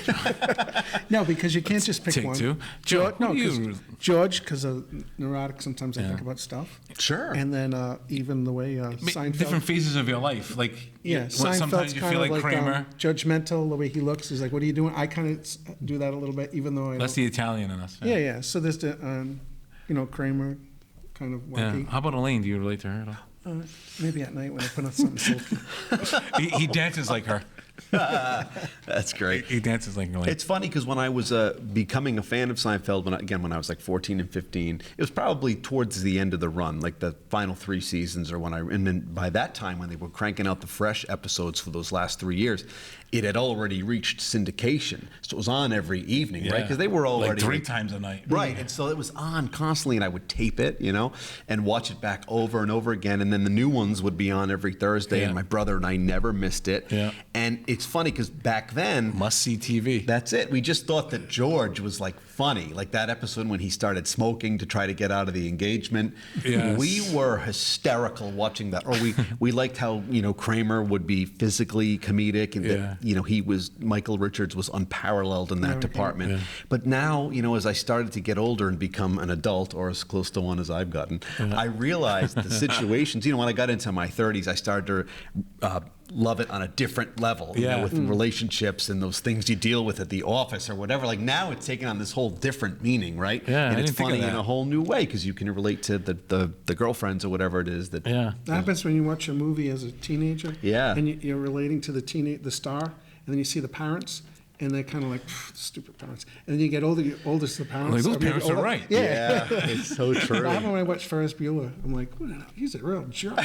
No, because you can't just pick Take one. two. Joe, George, no, who do 'cause you- George, because of neurotic, sometimes I Yeah. think about stuff. Sure. And then even the way Seinfeld. Different phases of your life, Yeah, sometimes Seinfeld's you kind feel of like Kramer. judgmental, the way he looks. He's like, what are you doing? I kind of do that a little bit, even though I That's don't. the Italian in us. Yeah. So there's the, Kramer, kind of Yeah. wacky. How about Elaine? Do you relate to her at all? Maybe at night when I put on something silky. He dances like her. That's great. He dances like her. Like, It's funny because when I was becoming a fan of Seinfeld, when I was like 14 and 15, it was probably towards the end of the run, like the final 3 seasons, and then by that time when they were cranking out the fresh episodes for those last 3 years, it had already reached syndication. So it was on every evening, right? Because they were already like 3 times a night. Right, and so it was on constantly, and I would tape it, and watch it back over and over again, and then the new ones would be on every Thursday, and my brother and I never missed it. Yeah. And it's funny because back then, Must-see TV. that's it. We just thought that George was like funny, like that episode when he started smoking to try to get out of the engagement. Yes. We were hysterical watching that. Or we liked how Kramer would be physically comedic, and that Michael Richards was unparalleled in that department. Yeah. But now, as I started to get older and become an adult, or as close to one as I've gotten, I realized the situations. When I got into my 30s, I started to love it on a different level, with relationships and those things you deal with at the office or whatever. Like now it's taken on this whole different meaning, right? Yeah, and I it's didn't think of funny in that. a whole new way because you can relate to the girlfriends or whatever it is that. Yeah. That happens when you watch a movie as a teenager. Yeah. And you're relating to the star, and then you see the parents, and they're kind of like stupid parents. And then you get older, you're older to the parents. Like, those or maybe parents are older. right. Yeah, it's so true. That happened when I watched Ferris Bueller. I'm like, he's a real jerk.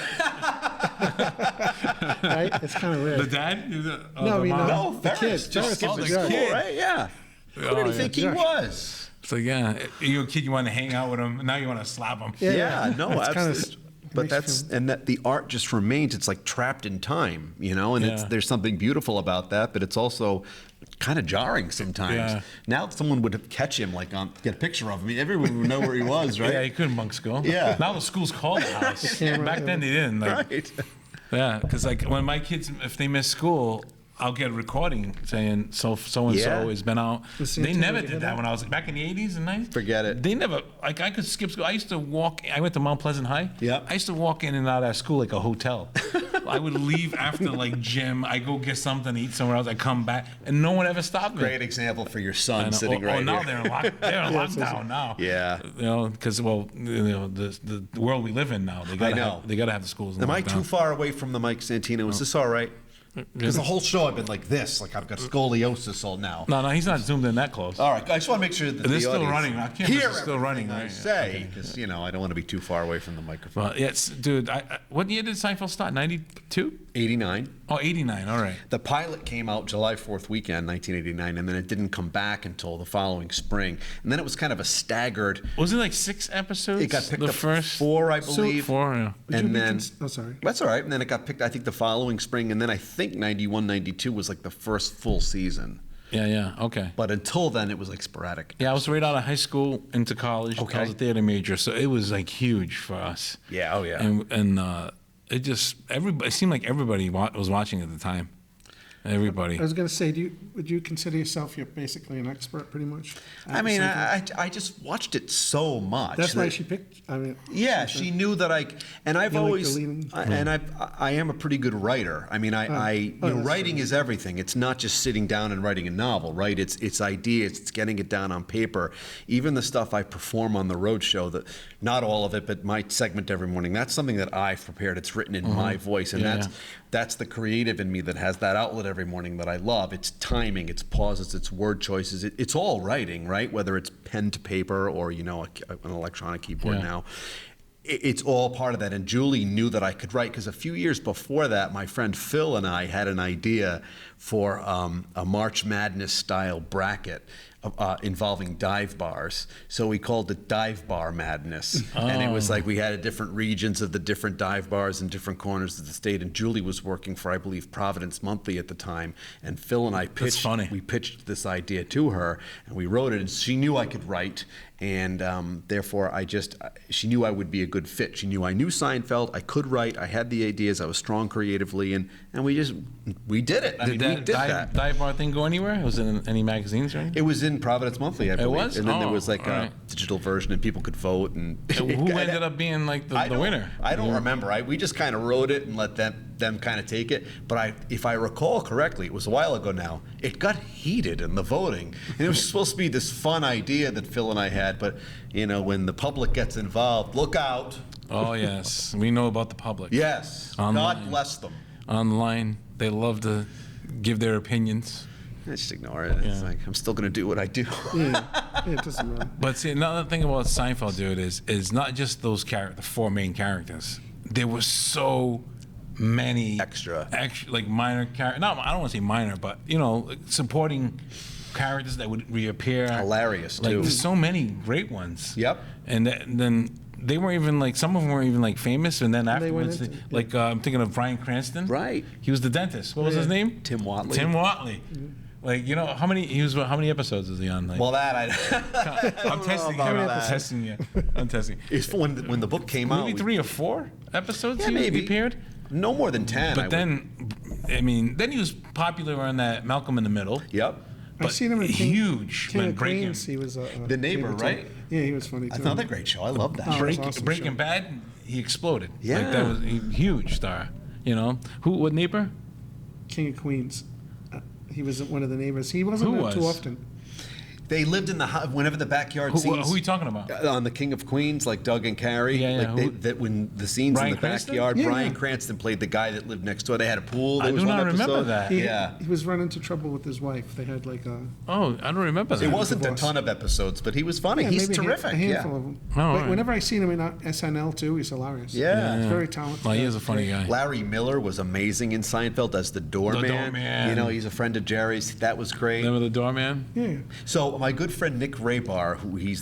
Right? It's kind of weird. The dad? No, I mean, No, the Ferris kid. just Ferris skipped is the a jerk. school, right? Yeah. Who did he think he Josh. was? So yeah, you're a kid, you want to hang out with him, and now you want to slap him. Yeah, no, It's kinda absolutely. But that the art just remains. It's like trapped in time, and there's something beautiful about that, but it's also kind of jarring sometimes. Yeah. Now someone would catch him, get a picture of him. Everyone would know where he was, right? Yeah, he couldn't bunk school. Yeah. Now the school's called the house. Back then they didn't. Right. Yeah, because when my kids, if they miss school, I'll get a recording saying so and so has been out. They never did that when I was back in the 80s and 90s. Forget it. They never, I could skip school. I used to walk, I went to Mount Pleasant High. Yeah. I used to walk in and out of that school like a hotel. I would leave after gym. I go get something to eat somewhere else. I come back and no one ever stopped me. Great example for your son know. sitting right now here. they're in lockdown now. Yeah. Because the world we live in now, they gotta have the schools. Am I too far away from the mic, Santino? Is this all right? Because the whole show I've been like this, like I've got scoliosis all now. No, he's not zoomed in that close. All right, I just want to make sure that It is the still audience running. Our cameras hear are still running, everything I right? say, because I don't want to be too far away from the microphone. Well, yes, dude. What year did Seinfeld start? 92? 89. Oh, 89. All right. The pilot came out July 4th weekend, 1989, and then it didn't come back until the following spring. And then it was kind of a staggered. Was it like 6 episodes? It got picked the up first 4, I believe. 4, yeah. And then sorry. that's all right. And then it got picked, I think, the following spring, and then I think 91, 92 was like the first full season. Yeah. Okay. But until then, it was like sporadic. Yeah, I was right out of high school into college. Okay. I was a theater major, so it was like huge for us. Yeah. Oh yeah. And it just it seemed like everybody was watching at the time. Everybody. I was going to say, would you consider yourself, you're basically an expert pretty much? I mean, I just watched it so much. That's why she picked, Yeah, she knew that and I've You like always, the leading- I am a pretty good writer. I mean, writing is everything. It's not just sitting down and writing a novel, right? It's ideas, it's getting it down on paper. Even the stuff I perform on the Rhode Show, not all of it, but my segment every morning, that's something that I've prepared. It's written in my voice, and that's the creative in me that has that outlet every morning that I love. It's timing, it's pauses, it's word choices. It's all writing, right? Whether it's pen to paper or an electronic keyboard now. It's all part of that. And Julie knew that I could write because a few years before that, my friend Phil and I had an idea for a March Madness style bracket involving dive bars. So we called it Dive Bar Madness. And it was like we had different regions of the different dive bars in different corners of the state. And Julie was working for, I believe, Providence Monthly at the time. And Phil and I pitched this idea to her, and we wrote it. And she knew I could write. And therefore, she knew I would be a good fit. She knew I knew Seinfeld, I could write, I had the ideas, I was strong creatively, and we did it. Did that dive bar thing go anywhere? Was it in any magazines or anything? It was in Providence Monthly, I believe. It was? And then there was like all a right. digital version, and people could vote. And Who ended up being like the winner? I don't remember. We just kind of wrote it and let them kind of take it. But if I recall correctly, it was a while ago now, it got heated in the voting. And it was supposed to be this fun idea that Phil and I had, but when the public gets involved, look out. Oh, yes. We know about the public. Yes. God Online. bless them. Online, they love to give their opinions. Just ignore it. It's Yeah. like, I'm still going to do what I do. Yeah, it doesn't matter. But see, another thing about Seinfeld, dude, is not just those the 4 main characters. There were so many Extra, like minor characters. No, I don't want to say minor, but like, supporting characters that would reappear. Hilarious, Like too. there's so many great ones. Yep. And then they weren't even like, some of them weren't even like famous, and then they went afterwards, into- like I'm thinking of Bryan Cranston. Right. He was the dentist. What was his name? Tim Watley. Tim Watley. Like, how many episodes is he on? Like, Well, that I'm testing you. about I'm that. testing you. I'm testing. is when the book came out. Maybe 3 or 4 episodes Yeah, he maybe. appeared. No more than 10. But then he was popular on that Malcolm in the Middle. Yep. But I've seen him in huge. King when of Breaking, Queens. He was The neighbor, favorite right? type. Yeah, he was funny too. Another great show. I love that. Oh, show. it was awesome Breaking show. Bad, he exploded. Yeah. Like, that was a huge star. What neighbor? King of Queens. He was one of the neighbors. He wasn't Who there too was? often. They lived in the whenever the backyard Who scenes. are you talking about? On the King of Queens, like Doug and Carrie. Yeah, yeah. Like that when the scenes Bryan in the Cranston? backyard, Yeah, Bryan yeah. Cranston played the guy that lived next door. They had a pool. There I was do one not remember episode. that. Yeah. He was running into trouble with his wife. They had like a. Oh, I don't remember that. It wasn't a Divorce. ton of episodes, but he was funny. Yeah, He's maybe terrific. A handful yeah. of them. Oh, But all right. whenever I seen him in SNL too, he's hilarious. Yeah. He's very talented. Well, he is a funny guy. Larry Miller was amazing in Seinfeld as the doorman. doorman. He's a friend of Jerry's. That was great. Remember the doorman? Yeah. So my good friend Nick Raybar, who he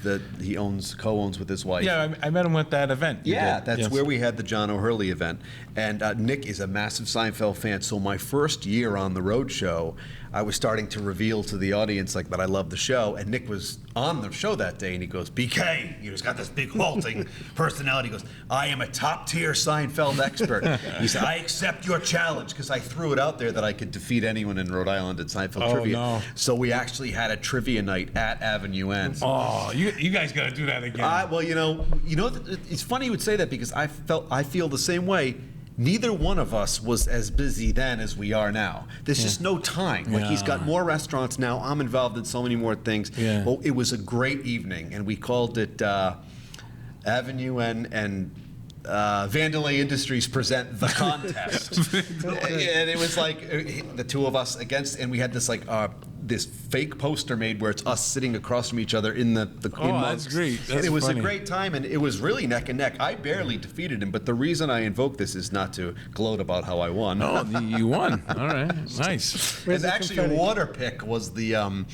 co-owns with his wife. Yeah, I met him at that event. You Yeah, did. that's Yes. where we had the John O'Hurley event. And Nick is a massive Seinfeld fan. So my first year on the Rhode Show, I was starting to reveal to the audience like that I love the show. And Nick was on the show that day, and he goes, "BK," he's got this big halting personality. He goes, "I am a top-tier Seinfeld expert." He said, "I accept your challenge," because I threw it out there that I could defeat anyone in Rhode Island at Seinfeld Oh, trivia. no. So we actually had a trivia night at Avenue N. Oh, you guys got to do that again. Well, it's funny you would say that because I feel the same way. Neither one of us was as busy then as we are now. There's just no time. Like he's got Yeah. more restaurants now. I'm involved in so many more things. Yeah. Well, it was a great evening, and we called it Avenue and Vandalay Industries present the contest. And it was like the two of us against, and we had this this fake poster made where it's us sitting across from each other in the Oh, in that's mugs. great. And That's it was funny. a great time, and it was really neck and neck. I barely defeated him, but the reason I invoke this is not to gloat about how I won. Oh, you won. All right. Nice. Where's And the actually, confetti? water pick was the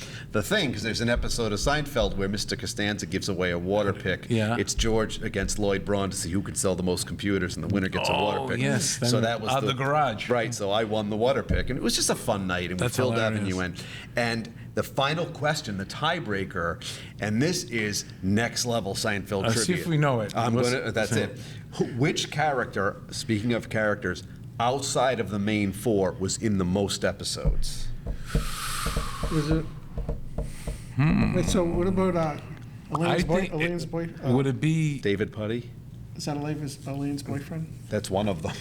thing, because there's an episode of Seinfeld where Mr. Costanza gives away a water pick. Yeah. It's George against Lloyd Braun to see who can sell the most computers, and the winner gets a water Oh, pick. yes. So that was Out the garage. Right. So I won the water pick, and it was just a fun night, and That's we filled hilarious. Avenue N. And the final question, the tiebreaker, and this is next level Seinfeld Let's see trivia. if we know it. That's it. Which character, speaking of characters, outside of the main 4 was in the most episodes? Was it? Wait, so what about Elaine's boy? Would it be? David Putty? Is that Elaine's boyfriend? That's one of them.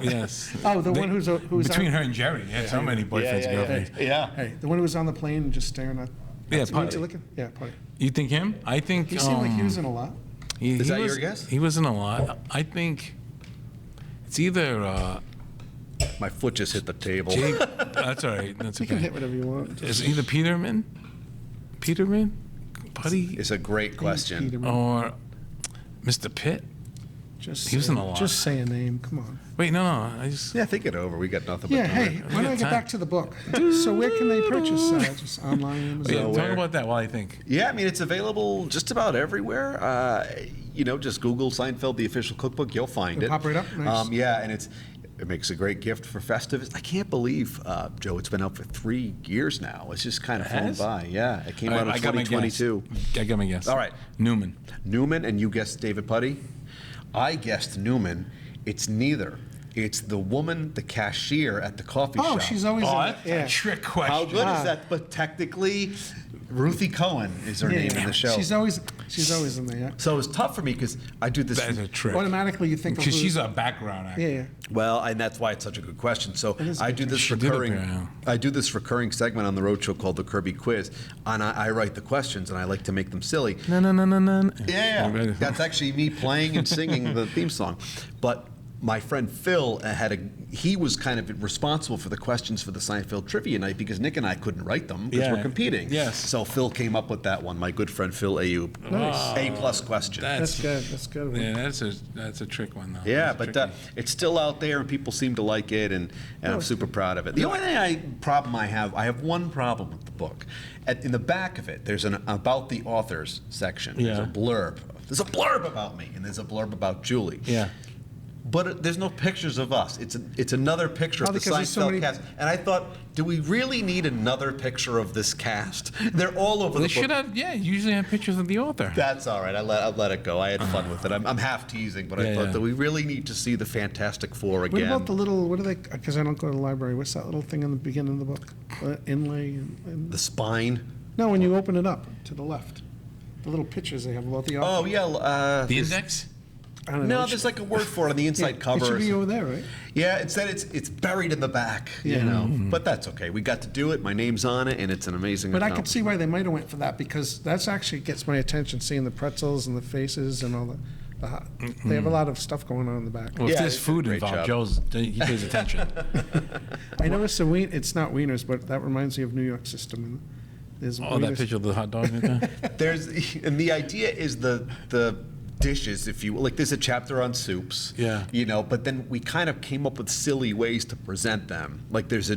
Yes. Oh, the They- one who's between on, her and Jerry. They had so many boyfriends and girlfriends. Yeah. Hey, the one who was on the plane and just staring at. Yeah, What's Putty. he looking? Yeah, Putty. You think him? I think. He seemed like he was in a lot. Is that your guess? He was in a lot. I think it's either My foot just hit the table. Jake. That's all right. That's You can okay. hit whatever you want. It's either Peterman, Putty, It's a great question. Peterman. or Mr. Pitt. Just he was in say- a lot. Just say a name. Come on. Wait, no. I just. Yeah, think it over. We got nothing Yeah. but Hey, time. why don't I get time. back to the book? So where can they purchase? Just online. Amazon? Yeah, talk where? about that while I think. Yeah, I mean, it's available just about everywhere. Just Google Seinfeld, the official cookbook. You'll find It'll it. pop right up? Nice. Yeah, and it makes a great gift for festive. I can't believe, Joe, it's been out for 3 years now. It's just kind of flown has? by. Yeah, it came All out right, in I got my guess. 2022. I got my guess. All right. Newman. Newman, and you guessed David Putty? I guessed Newman. It's neither. It's the woman, the cashier at the coffee Oh, shop. she's always in Oh, the, that's yeah. a trick question. How good Ah. is that? But technically, Ruthie Cohen is her name in the show. She's always. She's always in there. Yeah. So it was tough for me because I do this. That's a trick. Automatically, you think of Because who- she's a background actor. Yeah, yeah. Well, and that's why it's such a good question. So is a I good do this She did recurring. appear, yeah. I do this recurring segment on the Rhode Show called the Kirby Quiz, and I write the questions, and I like to make them silly. No. Yeah, that's actually me playing and singing the theme song. But my friend Phil he was kind of responsible for the questions for the Seinfeld trivia night because Nick and I couldn't write them because Yeah. we're competing. Yes. So Phil came up with that one. My good friend Phil Ayub. Nice. A+ question. That's good. That's good. Yeah, that's a trick one though. Yeah, That's but tricky. it's still out there, and people seem to like it, and I'm super proud of it. The only problem I have one problem with the book. In the back of it, there's an about the authors section. There's a Yeah. blurb. There's a blurb about me, and there's a blurb about Julie. Yeah. But there's no pictures of us. It's another picture of the because there's so Seinfeld many- cast. And I thought, do we really need another picture of this cast? They're all over They the should book. have. Yeah, usually have pictures of the author. That's all right. I let it go. I had fun with it. I'm half teasing, but I Yeah, thought yeah. that we really need to see the Fantastic Four What again. about the little? What are they? Because I don't go to the library. What's that little thing in the beginning of the book? Inlay. And, The spine. no, when you open it up to the left, the little pictures they have about the author. Oh yeah. The index. I don't know. No, there's like a word for it on the inside It cover. should be over there, right? Yeah, it said it's buried in the back. Yeah. You know, but that's okay. We got to do it. My name's on it, and it's an amazing. But I could see why they might have went for that because that's actually gets my attention, seeing the pretzels and the faces and all the hot. They have a lot of stuff going on in the back. Well, Yeah, if there's it's a food great involved, job. he pays attention. I noticed it's not wieners, but that reminds me of New York system. And there's Oh, that wieners. picture of the hot dog. Right there? And the idea is the dishes, if you like. There's a chapter on soups. Yeah. You know, but then we kind of came up with silly ways to present them. Like there's a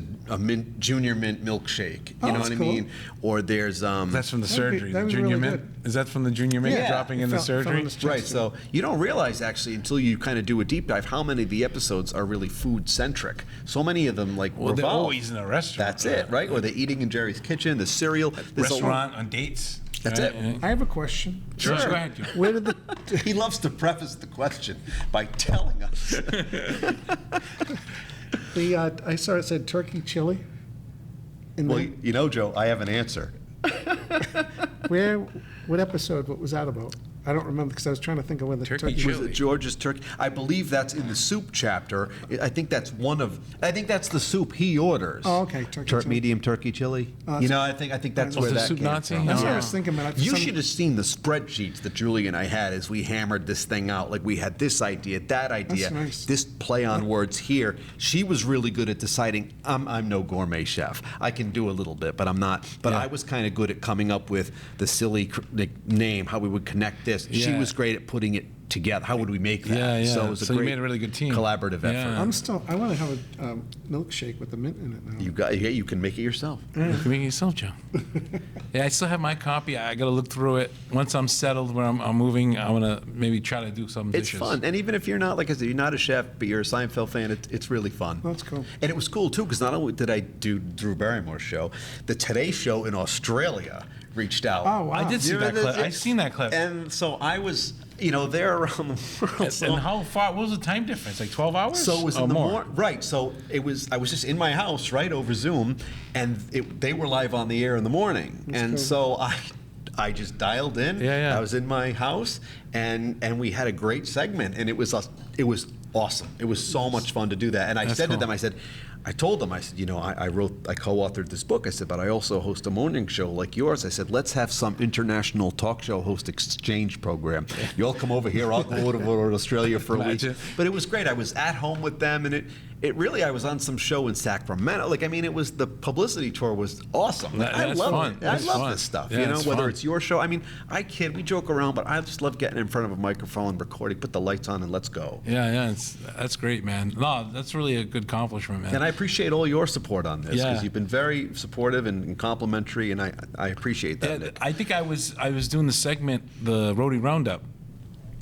junior mint milkshake. You Oh, know that's what I cool. mean? Or there's That's from the That'd be- surgery. that'd The be junior really mint. Is that from the junior mint Yeah. dropping in the Fell in surgery? the chest, right. yeah. So you don't realize actually until you kind of do a deep dive how many of the episodes are really food centric. So many of them like Well, they're revolve. always in a restaurant. That's it, right? Or they're eating in Jerry's kitchen, the cereal. There's a lot- Restaurant on dates. That's right? it. I have a question. Sure. Go ahead, Joe. Where did the He loves to preface the question by telling us. I saw it said turkey chili? In Well, the, you know, Joe, I have an answer. what episode? What was that about? I don't remember because I was trying to think of where the Turkey turkey Was chili. it George's turkey? I believe that's in the soup chapter. I think that's the soup he orders. Oh, okay, turkey chili. Medium turkey chili. Oh, you know, I think that's Was where the that soup came Nazi? from. That's what I Yeah. was thinking, but You should have seen the spreadsheets that Julie and I had as we hammered this thing out. Like we had this idea, that idea, nice. this play on words here. She was really good at deciding. I'm no gourmet chef. I can do a little bit, but I'm not. But I was kind of good at coming up with the silly name, how we would connect this. She Yeah. was great at putting it together. How would we make that? Yeah, yeah. So it was a So you great made a really good team. collaborative effort. Yeah. I want to have a milkshake with the mint in it now. You can make it yourself. You can make it yourself, Joe. Yeah, I still have my copy. I got to look through it. Once I'm settled where I'm moving, I want to maybe try to do some It's dishes. fun, and even if you're not, like I said, you're not a chef, but you're a Seinfeld fan, it's really fun. That's cool. And it was cool too, because not only did I do Drew Barrymore Show, the Today Show in Australia reached out. Oh, wow. I did see You that know, clip. I seen that clip. And so I was, there around the world. So, And how far? What was the time difference? Like 12 hours? so it was or in the more. morning, right? So I was just in my house, right, over Zoom, and they were live on the air in the morning, and cool. so I just dialed in. Yeah, yeah. I was in my house, and we had a great segment, and it was awesome. It was so much fun to do that. And I That's said to cool. them, I told them, I said, I co-authored this book. I said, but I also host a morning show like yours. I said, let's have some international talk show host exchange program. You all come over here, I'll go over to Australia for a week. Imagine. But it was great. I was at home with them, and it really, I was on some show in Sacramento. It was, the publicity tour was awesome. That- I that's love fun. it. I That's love fun. this stuff, Yeah, it's whether fun. it's your show. I kid, we joke around, but I just love getting in front of a microphone, recording, put the lights on, and let's go. Yeah, that's great, man. No, that's really a good accomplishment, man. And I appreciate all your support on this, because Yeah. you've been very supportive and complimentary, and I appreciate that. Yeah, Nick. I think I was doing the segment, the Roadie Roundup,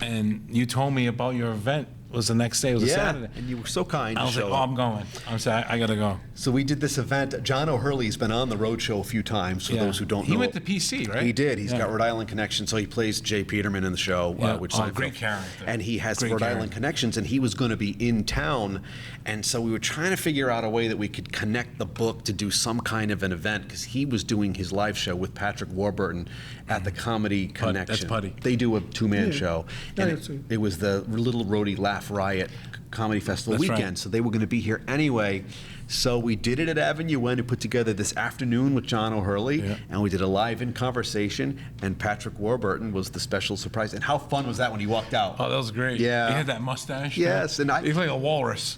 and you told me about your event was the next day. It was a Saturday. and you were so kind I to was like, show oh, up. I'm going. I said, I gotta go. So we did this event. John O'Hurley's been on the Rhode Show a few times, for those who don't know. He went to PC, right? He did. He's got Rhode Island connections, so he plays Jay Peterman in the show, which is great character. And he has Great Rhode character. Island connections, and he was going to be in town. And so we were trying to figure out a way that we could connect the book to do some kind of an event, because he was doing his live show with Patrick Warburton at the Comedy Connection. That's Putty. They do a two-man show. Yeah, And it's a- it was the Little Rhodey Laugh Riot Comedy Festival That's right. weekend, so they were going to be here anyway. So we did it at Avenue N and put together this afternoon with John O'Hurley, and we did a live-in conversation, and Patrick Warburton was the special surprise. And how fun was that when he walked out? Oh, that was great. Yeah. He had that mustache. Yes, and I- He's like a walrus.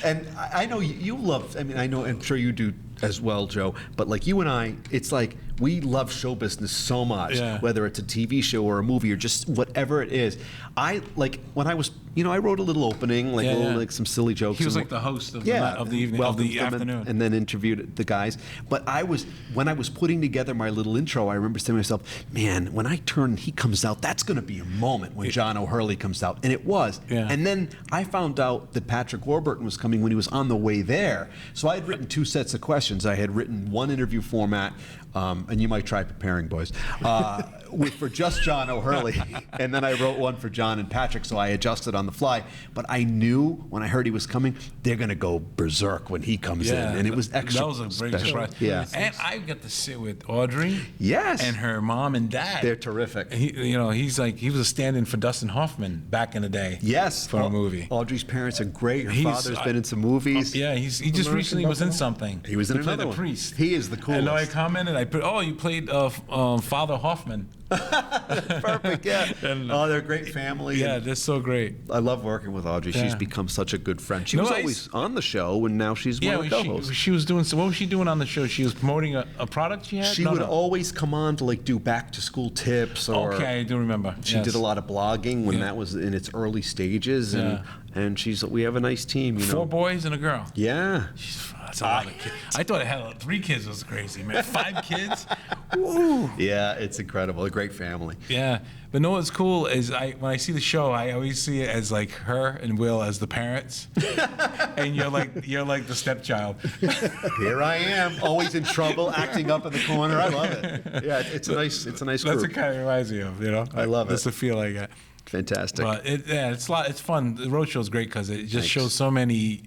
And I know you love, I mean, I know, I'm sure you do as well, Joe, but like you and I, it's like we love show business so much, Yeah. whether it's a TV show or a movie or just whatever it is. I, like, when I was, I wrote a little opening, like, like some silly jokes. He was and like the host of the evening, of welcomed the them afternoon. and then interviewed the guys. But when I was putting together my little intro, I remember saying to myself, man, when I turn, he comes out, that's going to be a moment when John O'Hurley comes out. And it was. Yeah. And then I found out that Patrick Warburton was coming when he was on the way there. So I had written two sets of questions. I had written one interview format, and you might try preparing, boys, for just John O'Hurley. And then I wrote one for John and Patrick, so I adjusted on the fly. But I knew when I heard he was coming, they're going to go berserk when he comes in. And it was extra That was a great special. surprise. Yeah. And I got to sit with Audrey. Yes. And her mom and dad. They're terrific. He was a stand-in for Dustin Hoffman back in the day. Yes. For a movie. Audrey's parents are great. Her He's- father's been in some movies. Yeah, he just recently was in something. He was in played another the one. priest. He is the coolest. And I commented, I put, you played Father Hoffman. Perfect, yeah. And, they're a great family. Yeah, and they're so great. I love working with Audrey. She's Yeah. become such a good friend. She No, was I- always on the show, and now she's one of the co-hosts. she was doing. So what was she doing on the show? She was promoting a product she had. She would always come on to like do back to school tips, or Okay, I do remember. she did a lot of blogging when Yeah. that was in its early stages, and we have a nice team. 4 boys and a girl. Yeah. That's a lot of kids. I thought I had 3 kids was crazy, man. 5 kids? Yeah, it's incredible. A great family. Yeah. But no, what's cool is when I see the show, I always see it as like her and Will as the parents. And you're like the stepchild. Here I am, always in trouble, acting up in the corner. I love it. Yeah, it's a nice That's group. what kind of reminds me of, I love That's it. the feel I get. Fantastic. But it's fun. The Rhode Show is great because it just Thanks. shows so many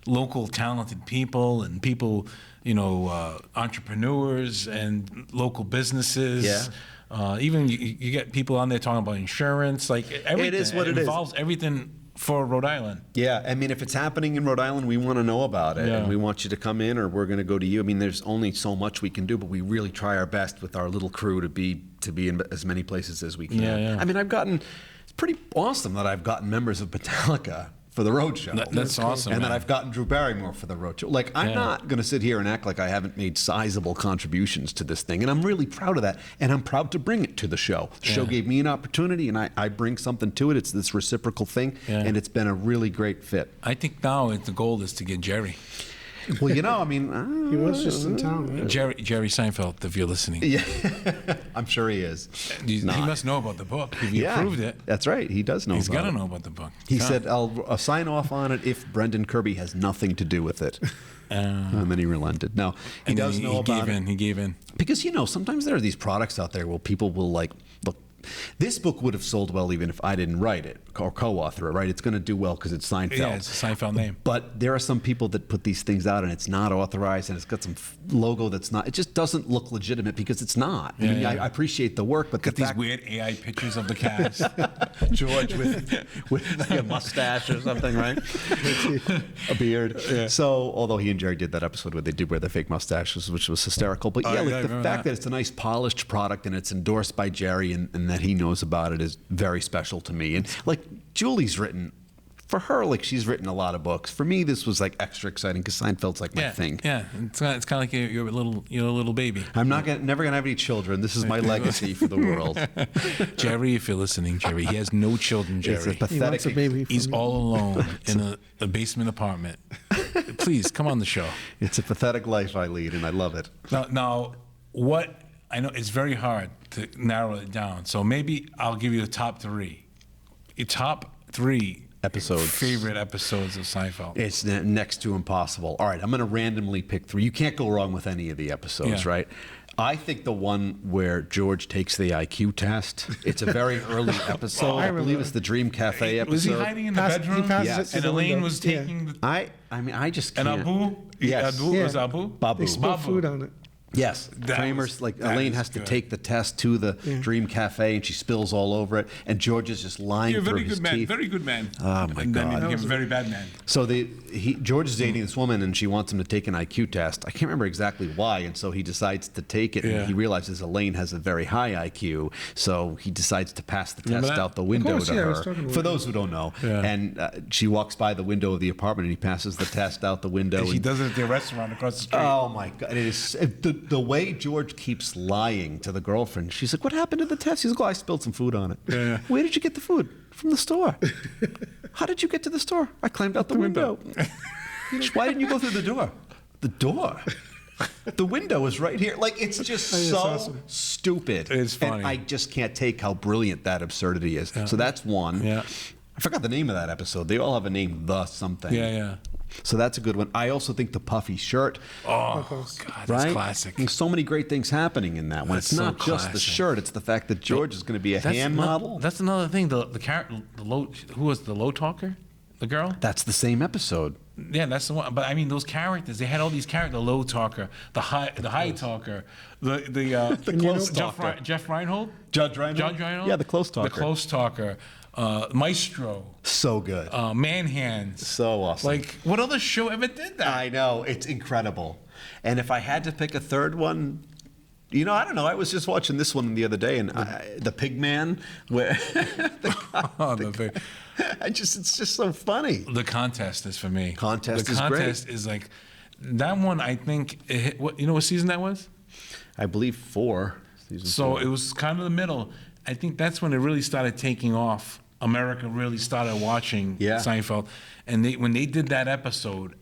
local talented people and people, entrepreneurs and local businesses. Yeah. Even you get people on there talking about insurance, like everything. It is what it is. involves everything for Rhode Island. Yeah, I mean, if it's happening in Rhode Island, we want to know about it, Yeah. and we want you to come in, or we're going to go to you. I mean, there's only so much we can do, but we really try our best with our little crew to be in as many places as we can. Yeah. I mean, it's pretty awesome that I've gotten members of Metallica for the Rhode Show. That's awesome, And man. that I've gotten Drew Barrymore for the Rhode Show. Like, I'm Yeah. not going to sit here and act like I haven't made sizable contributions to this thing, and I'm really proud of that, and I'm proud to bring it to the show. The show gave me an opportunity, and I bring something to it. It's this reciprocal thing, and it's been a really great fit. I think now the goal is to get Jerry. Well, I mean, He was just in town, right? Jerry Seinfeld, if you're listening. yeah, I'm sure he is. He must know about the book if he approved it. That's right. He does know. He's about got to it. know about the book. He said, "I'll sign off on it if Brendan Kirby has nothing to do with it." And then he relented. No, he and then does know about it. He gave in. Because sometimes there are these products out there where people will like, look, this book would have sold well even if I didn't write it or co-author it, right? It's going to do well because it's Seinfeld. Yeah, it's a Seinfeld name. But there are some people that put these things out and it's not authorized and it's got some logo that's not. It just doesn't look legitimate because it's not. I mean, I appreciate the work, but Got the these fact, weird AI pictures of the cast. George with like a mustache or something, right? A beard. Yeah. So, although he and Jerry did that episode where they did wear the fake mustaches, which was hysterical. But yeah, yeah, I like the remember fact that. that it's a nice polished product and it's endorsed by Jerry and that he knows about it is very special to me. And like Julie's written, for her, like she's written a lot of books. For me, this was like extra exciting because Seinfeld's like my thing. Yeah, it's kind of like you're a little baby. I'm never gonna have any children. This is my legacy for the world. Jerry, if you're listening, Jerry, he has no children. It's a Jerry, He pathetic. wants a baby. he's from you. all alone in a basement apartment. Please come on the show. It's a pathetic life I lead, and I love it. Now, what I know it's very hard to narrow it down. So maybe I'll give you the top 3. your top 3 Episodes. favorite episodes of Seinfeld. It's next to impossible. All right, I'm going to randomly pick 3. You can't go wrong with any of the episodes, Yeah. right? I think the one where George takes the IQ test. It's a very early episode. I believe it's the Dream Cafe episode. Was he hiding in the bedroom? He passes Yes. it to And the Elaine window. was taking the... I mean, I just And can't. Abu? Yes. Abu? Yeah. Was Abu? Babu. They spill Babu. food on it. Yes, That Kramer's was- like that Elaine is has to good. take the test to the Dream Cafe, and she spills all over it, and George is just lying You're a through very his good man. teeth. Very good man. Oh, my and then God. he became a very bad man. So George is dating this woman, and she wants him to take an IQ test. I can't remember exactly why, and so he decides to take it. Yeah. And he realizes Elaine has a very high IQ, so he decides to pass the Remember test that? out the window course, to yeah, I her. was talking about For it. those who don't know, Yeah. and she walks by the window of the apartment, and he passes the test out the window. And she and- does it at the restaurant across the street. Oh my God! It is the way George keeps lying to the girlfriend. She's like, "What happened to the test?" He's like, "Oh, I spilled some food on it." Yeah. Where did you get the food? From the store. How did you get to the store? I climbed out the window. Why didn't you go through the door? The door. The window is right here. Like, it's just That is so awesome. stupid. It's funny. And I just can't take how brilliant that absurdity is. So that's one. Yeah. I forgot the name of that episode. They all have a name, the something. Yeah, yeah. So that's a good one. I also think the puffy shirt. Oh, course. God, that's Right? classic. There's so many great things happening in that one. That's It's not so just the classic. shirt. It's the fact that George is going to be a hand model. That's another thing. The character, the low, who was the low talker? The girl? That's the same episode. Yeah, that's the one. But I mean, those characters, they had all these characters: the low talker, the high talker, the close Jeff, talker. Jeff Reinhold, Judge Reinhold? Judge Reinhold, Yeah, the close talker. the close talker, Maestro, So good. Man Hands. So awesome. Like, what other show ever did that? I know. It's incredible. And if I had to pick a third one, you know, I don't know. I was just watching this one the other day, and the Pig Man, where Oh, the thing. it's just so funny. The contest is for me. Contest the is great. contest is like that one. I think it hit, what you know what season that was. I believe 4. Season So 4. it was kind of the middle. I think that's when it really started taking off. America really started watching Yeah. Seinfeld, and when they did that episode,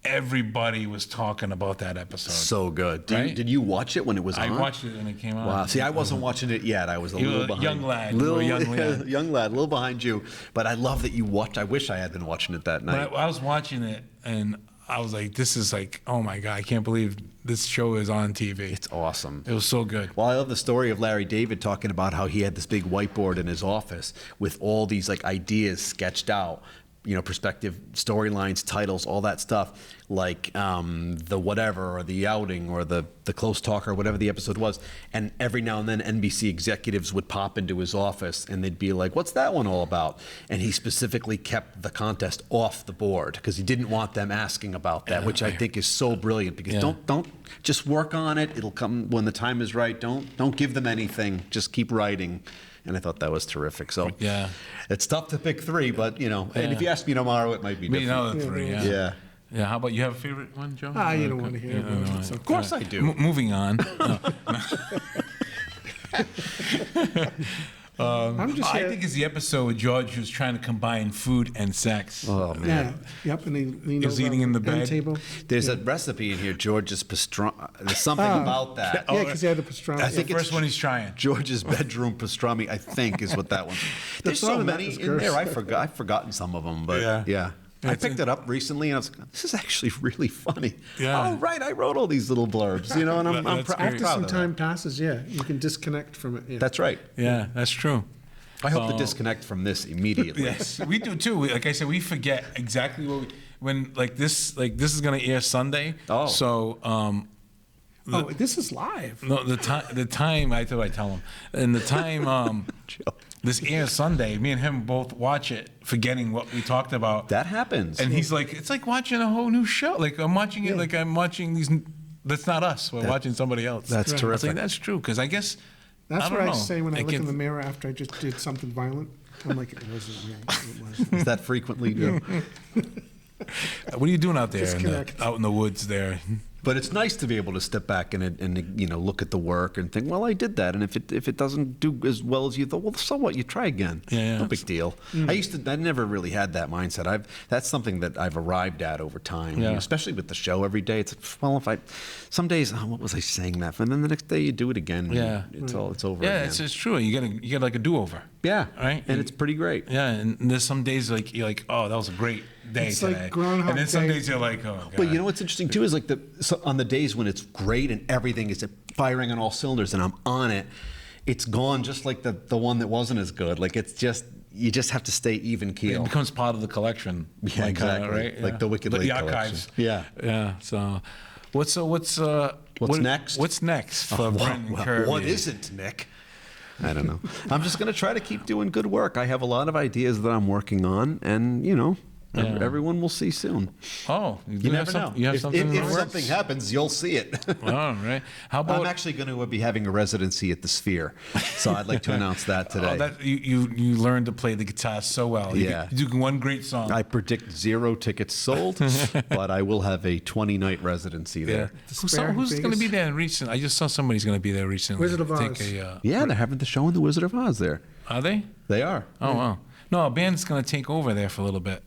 everybody was talking about that episode. So good. Right? Did you watch it when it was I on? watched it when it came out. Wow. See, I wasn't watching it yet. I was a You were little a behind. young lad. You Little, were a young lad. young lad, a little behind you. But I love that you watched. I wish I had been watching it that But night. I was watching it, and I was like, "This is like, oh my god, I can't believe this show is on TV." It's awesome. It was so good. Well, I love the story of Larry David talking about how he had this big whiteboard in his office with all these like ideas sketched out, you know, perspective, storylines, titles, all that stuff, like the whatever or the outing or the close talker, whatever the episode was. And every now and then NBC executives would pop into his office and they'd be like, "What's that one all about?" And he specifically kept the contest off the board because he didn't want them asking about that, which I think is so brilliant because Yeah. don't just work on it. It'll come when the time is right. Don't give them anything. Just keep writing. And I thought that was terrific. So Yeah. it's tough to pick 3, but you know, and if you ask me tomorrow, it might be Maybe different. another 3. Yeah. Yeah. Yeah. How about you? Have a favorite one, Joe? You don't want to hear about it. So Of course I do. Moving on. I'm just I here. think it's the episode where George was trying to combine food and sex. Oh man. Yeah. Yep. And he leaned was over eating in the end bed. table. There's a recipe in here, George's pastrami. There's something about that. Yeah, because he had the pastrami. I The think first it's one he's trying. George's bedroom pastrami, I think, is what that one. There's thought so of that many is in there. gross. I've forgotten some of them, but Yeah. yeah. I It's picked it up recently and I was like, this is actually really funny. Yeah. Oh, right. I wrote all these little blurbs, you know, and I'm That's proud great. After some of time that. passes, yeah, you can disconnect from it. Yeah. That's right. Yeah, that's true. I hope to disconnect from this immediately. Yes, we do too. Like I said, we forget exactly when like this is gonna air Sunday. Oh. So This is live. no, the time I thought I'd tell him, and the time this airs Sunday. Me and him both watch it, forgetting what we talked about. That happens. And he's like, it's like watching a whole new show. Like I'm watching it, like I'm watching these. That's not us. We're watching somebody else. That's I was terrific. like, that's true because I guess. That's I don't what I know. say when I look can- in the mirror after I just did something violent. I'm like, it wasn't me. It was. Is that frequently do? What are you doing out there, Disconnect. out in the woods there? But it's nice to be able to step back and look at the work and think, well, I did that, and if it doesn't do as well as you thought, well, so what? You try again. Yeah. No big deal. I never really had that mindset. That's something that I've arrived at over time. Yeah. Especially with the show every day. It's like, well, some days, what was I saying that? And then the next day you do it again. Yeah. It's over. Yeah, again. it's true. You get like a do-over. Yeah. Right. And it's pretty great. Yeah, and there's some days like you're like, oh, that was a great day It's today. like Groundhog and then some Day. days you're like, oh, God. But you know what's interesting too is like on the days when it's great and everything is firing on all cylinders and I'm on it, it's gone just like the one that wasn't as good. Like you just have to stay even It keel. becomes part of the collection. Yeah, exactly. Right? Like the Wicked Lake the collection. archives. Yeah. Yeah. So, what's next? What's next for Brendan Kirby? What isn't, Nick? I don't know. I'm just going to try to keep doing good work. I have a lot of ideas that I'm working on, and everyone will see soon. Oh, You never know. You have something in the If works? something happens, you'll see it. All right. How about I'm actually going to be having a residency at the Sphere, so I'd like to announce that today. You learned to play the guitar so well. Yeah. You do one great song. I predict 0 tickets sold, but I will have a 20-night residency there. Spare Who's going to Vegas? be there recently? I just saw somebody's going to be there recently. Wizard of I think Oz. Yeah, they're having the show in the Wizard of Oz there. Are they? They are. Oh, wow. No, a band's going to take over there for a little bit.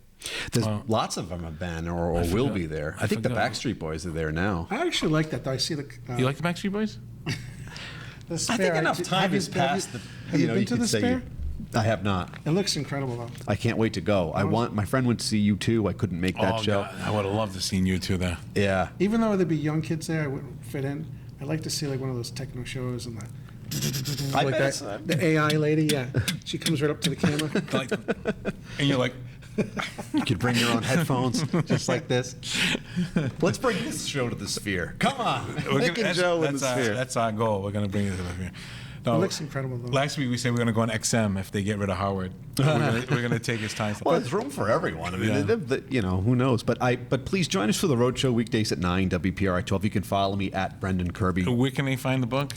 There's lots of them have been or will forgot. be there. I think the forgot. Backstreet Boys are there now. I actually like that, though. I see the. You like the Backstreet Boys? The I Spare. think enough time Have you- has passed. Have you been you to could the say Spare? I have not. It looks incredible, though. I can't wait to go. My friend went to see you too. I couldn't make that show. God, I would have loved to seen you two there. Yeah. Even though there'd be young kids there, I wouldn't fit in. I'd like to see like one of those techno shows and I like bet that, it's- the AI lady. Yeah, she comes right up to the camera. Like, and you're like, You could bring your own headphones, just like this. Let's bring this show to the Sphere. Come on, Nick and Joe in the Sphere. That's our goal. We're going to bring it to the Sphere. It looks incredible, though. Last week we said we're going to go on XM if they get rid of Howard. We're going to take his time. Well, there's room for everyone. I mean, Yeah. who knows? But please join us for the Rhode Show weekdays at 9, WPRI 12. You can follow me at Brendan Kirby. Where can they find the book?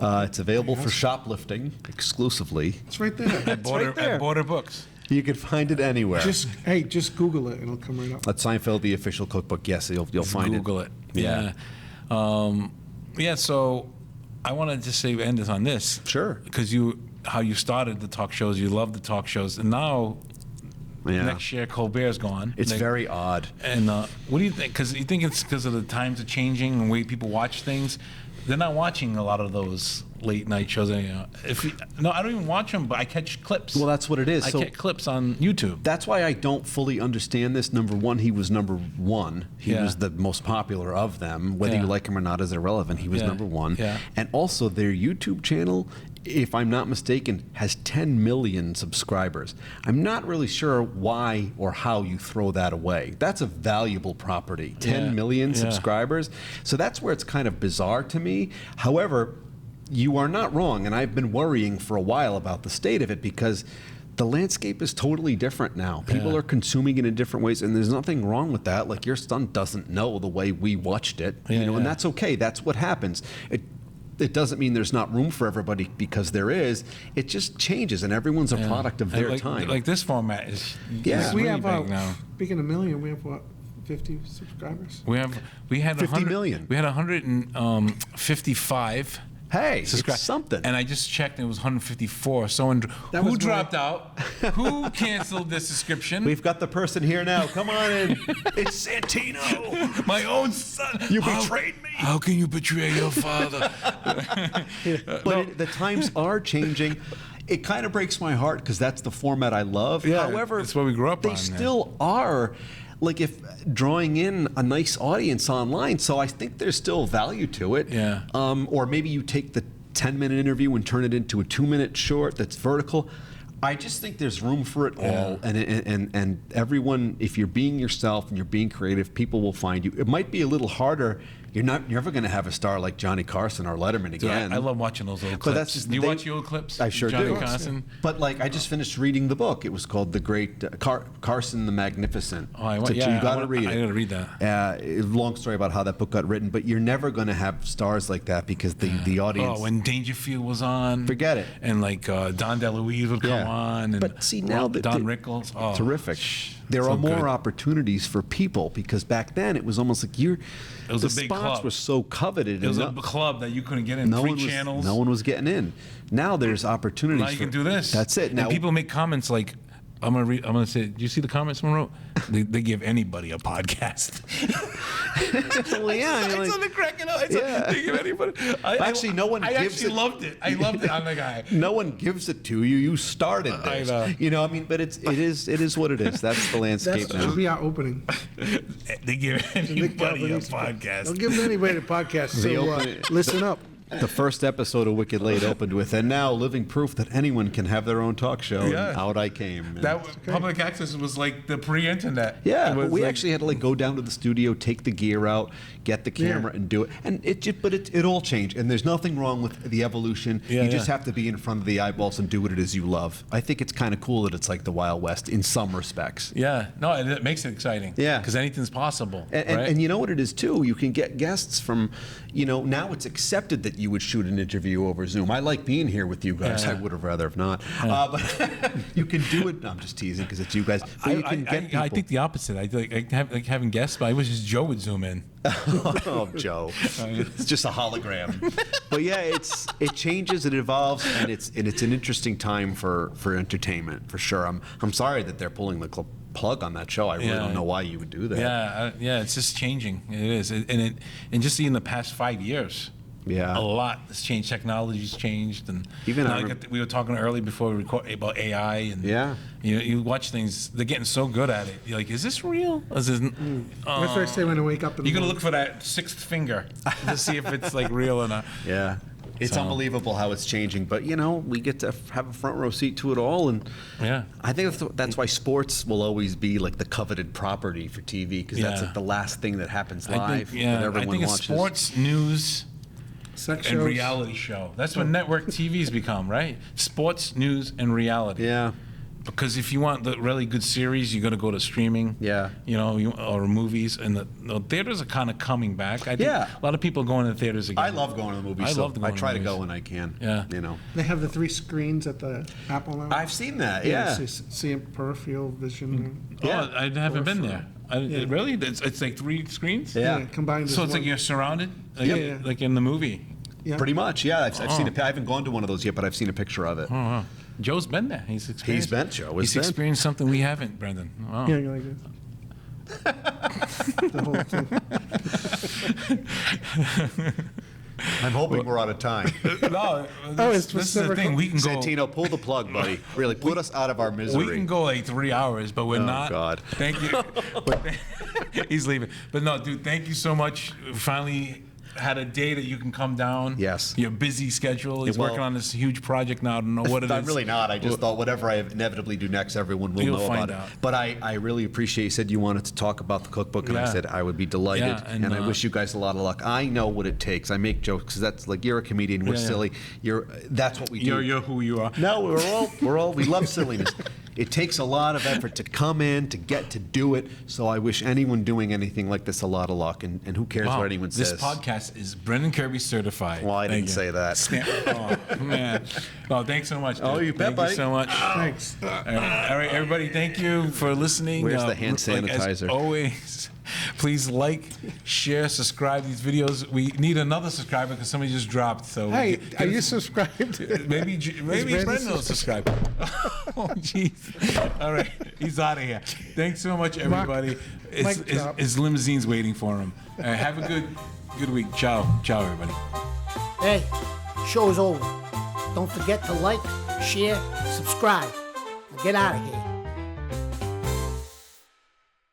It's available for shoplifting exclusively. It's right there. At Border Books. You can find it anywhere. Just Google it and it'll come right up. At Seinfeld, the official cookbook. Yes, you'll find Google it. Yeah. So I want to just say end this on this. Sure. Because how you started the talk shows, you love the talk shows, and now next year Colbert's gone. It's very odd. And what do you think? Because you think it's because of the times are changing and the way people watch things. They're not watching a lot of those late night shows. No, I don't even watch them, but I catch clips. Well, that's what it is. I So- catch clips on YouTube. That's why I don't fully understand this. Number one, he was number one. He Yeah. was the most popular of them. Whether Yeah. you like him or not is irrelevant. He was Yeah. number one. Yeah. And also, their YouTube channel, if I'm not mistaken, has 10 million subscribers. I'm not really sure why or how you throw that away. That's a valuable property. 10 Yeah. million Yeah. subscribers. So that's where it's kind of bizarre to me. However, you are not wrong, and I've been worrying for a while about the state of it because the landscape is totally different now. People Yeah. are consuming it in different ways, and there's nothing wrong with that. Like, your son doesn't know the way we watched it, Yeah, and yeah. that's okay. That's what happens. It doesn't mean there's not room for everybody, because there is. It just changes, and everone's a product of their time. Like this format is Yeah. is We really have big now. speaking of million, we have what, 50 subscribers? We had 50 million. We had 155. Hey, it's subscribe- something. And I just checked, it was 154. Someone That who was dropped out, who canceled this subscription? We've got the person here now. Come on in. It's Santino. My own son. You betrayed me. How can you betray your father? But the times are changing. It kind of breaks my heart because that's the format I love. Yeah, However, it's what we grew up they on, still are, like, if drawing in a nice audience online. So I think there's still value to it. Yeah. Or maybe you take the 10-minute interview and turn it into a 2-minute short that's vertical. I just think there's room for it all, and everyone, if you're being yourself and you're being creative, people will find you. It might be a little harder. You're never going to have a star like Johnny Carson or Letterman Dude, again. I love watching those old clips. But that's just- do you they- watch the old clips? I sure Johnny do. Carson? But like, I just finished reading the book. It was called The Great Carson the Magnificent. Oh, you got to read it. I got to read that. Long story about how that book got written, but you're never going to have stars like that because the audience. Oh, when Dangerfield was on. Forget it. And like Don DeLuise would come Yeah. on. And But see, now Don the- Rickles. Oh, terrific. There So are more good. opportunities for people because back then it was almost like the was a big spots club. were so coveted. It was and a club that you couldn't get in. no Three one was, channels. no one was getting in. Now there's opportunities. Now you can do this. That's it. Now And people make comments like, I'm gonna say, do you see the comments someone wrote? They give anybody a podcast. well, yeah, I mean, I like, started cracking up. I said, Yeah. they give anybody. Actually, no one I gives actually it- loved it. I loved it. I'm the guy. no one gives it to you. You started I this. know. You know, I mean, but it is what it is. That's the landscape That now. should be our opening. They give anybody a Albanese podcast. Don't give anybody a podcast. They So open it- listen up. The first episode of Wicked Late opened with, and now living proof that anyone can have their own talk show. Yeah. And out I came. And- That public access was like the pre-internet. yeah, It was but we like- actually had to like go down to the studio, take the gear out, get the camera, Yeah. and do it. And it all changed. And there's nothing wrong with the evolution. Yeah, you just yeah. have to be in front of the eyeballs and do what it is you love. I think it's kind of cool that it's like the Wild West in some respects. Yeah, no, it makes it exciting. Yeah. because anything's possible. And, right? and you know what it is too? You can get guests from, now it's accepted that you would shoot an interview over Zoom. I like being here with you guys. Yeah. I would have rather have not. But you can do it. No, I'm just teasing because it's you guys. But you can get people. I think the opposite. I like having guests, but I wish just Joe would zoom in. Oh, Joe. It's just a hologram. But yeah, it changes, it evolves, and it's an interesting time for entertainment for sure. I'm sorry that they're pulling the plug on that show. I really Yeah. don't know why you would do that. Yeah, it's just changing. It is, and just in the past 5 years. Yeah. A lot has changed. Technology's changed, and Even I we were talking early before we record about AI, and Yeah. you watch things. They're getting so good at it. You're like, is this real? Is this, That's what I say when I wake up in the You're gonna morning. look for that sixth finger to see if it's like real or not. Yeah. It's So- unbelievable how it's changing, but we get to have a front row seat to it all, and Yeah. I think that's why sports will always be like the coveted property for TV because that's Yeah. like the last thing that happens live I think, yeah, that everyone I think it's watches. sports, news, Sex and shows. reality show. That's what network TV's become, right? Sports, news, and reality. Yeah, Because if you want the really good series, you got to go to streaming. Yeah. Or movies, and the theaters are kind of coming back. I think Yeah. a lot of people are going to the theaters again. I love going to the movies. I so love I going try to to the go movies. when I can. Yeah. They have the 3 screens at the Apple now. I've seen that. Yeah. So you see it peripheral vision. Oh, I haven't been Or- there. Yeah. Really? It's like 3 screens. Yeah. Combined. So as it's like one. you're surrounded, like, Yeah. like in the movie. Yeah. Pretty much. Yeah, I've seen it. I haven't gone to one of those yet, but I've seen a picture of it. Oh, Joe's been there. He's experienced. been, Joe has He's been. experienced something we haven't, Brendan. Wow. Yeah, you're like this. The whole thing. I'm hoping we're out of time. No, it's this is the Pacific- thing. We can go. Santino, pull the plug, buddy. Really, put us out of our misery. We can go like 3 hours, but we're not. God. Thank you. He's leaving. But no, dude, thank you so much. We finally had a day that you can come down. Yes. Your busy schedule. He's Well- working on this huge project now. I don't know what it is. I'm really not. I just thought whatever I inevitably do next, everyone will You'll know find about out. it. But I really appreciate you said you wanted to talk about the cookbook, and I Yeah. said I would be delighted. Yeah, and I wish you guys a lot of luck. I know what it takes. I make jokes because that's like you're a comedian. We're Yeah, yeah. silly. That's what we do. You're who you are. No, we love silliness. It takes a lot of effort to come in, to get to do it. So I wish anyone doing anything like this a lot of luck. And who cares Wow. what anyone This says? podcast is Brendan Kirby certified. Well, I Thank didn't you. say that. Oh, man. Oh, thanks so much. Oh, dude. you bet, Thank buddy. you so much. Thanks. All right, everybody, thank you for listening. Where's the hand Like, as sanitizer? always, please like, share, subscribe to these videos. We need another subscriber because somebody just dropped. So Hey, get- are you subscribed? maybe Brandon Brendan will subscribe. Oh, jeez. All right, he's out of here. Thanks so much, everybody. Mic drop. His limousine's waiting for him. Have a good week. Ciao, everybody. Hey, show's over. Don't forget to like, share, subscribe. Now get out of here.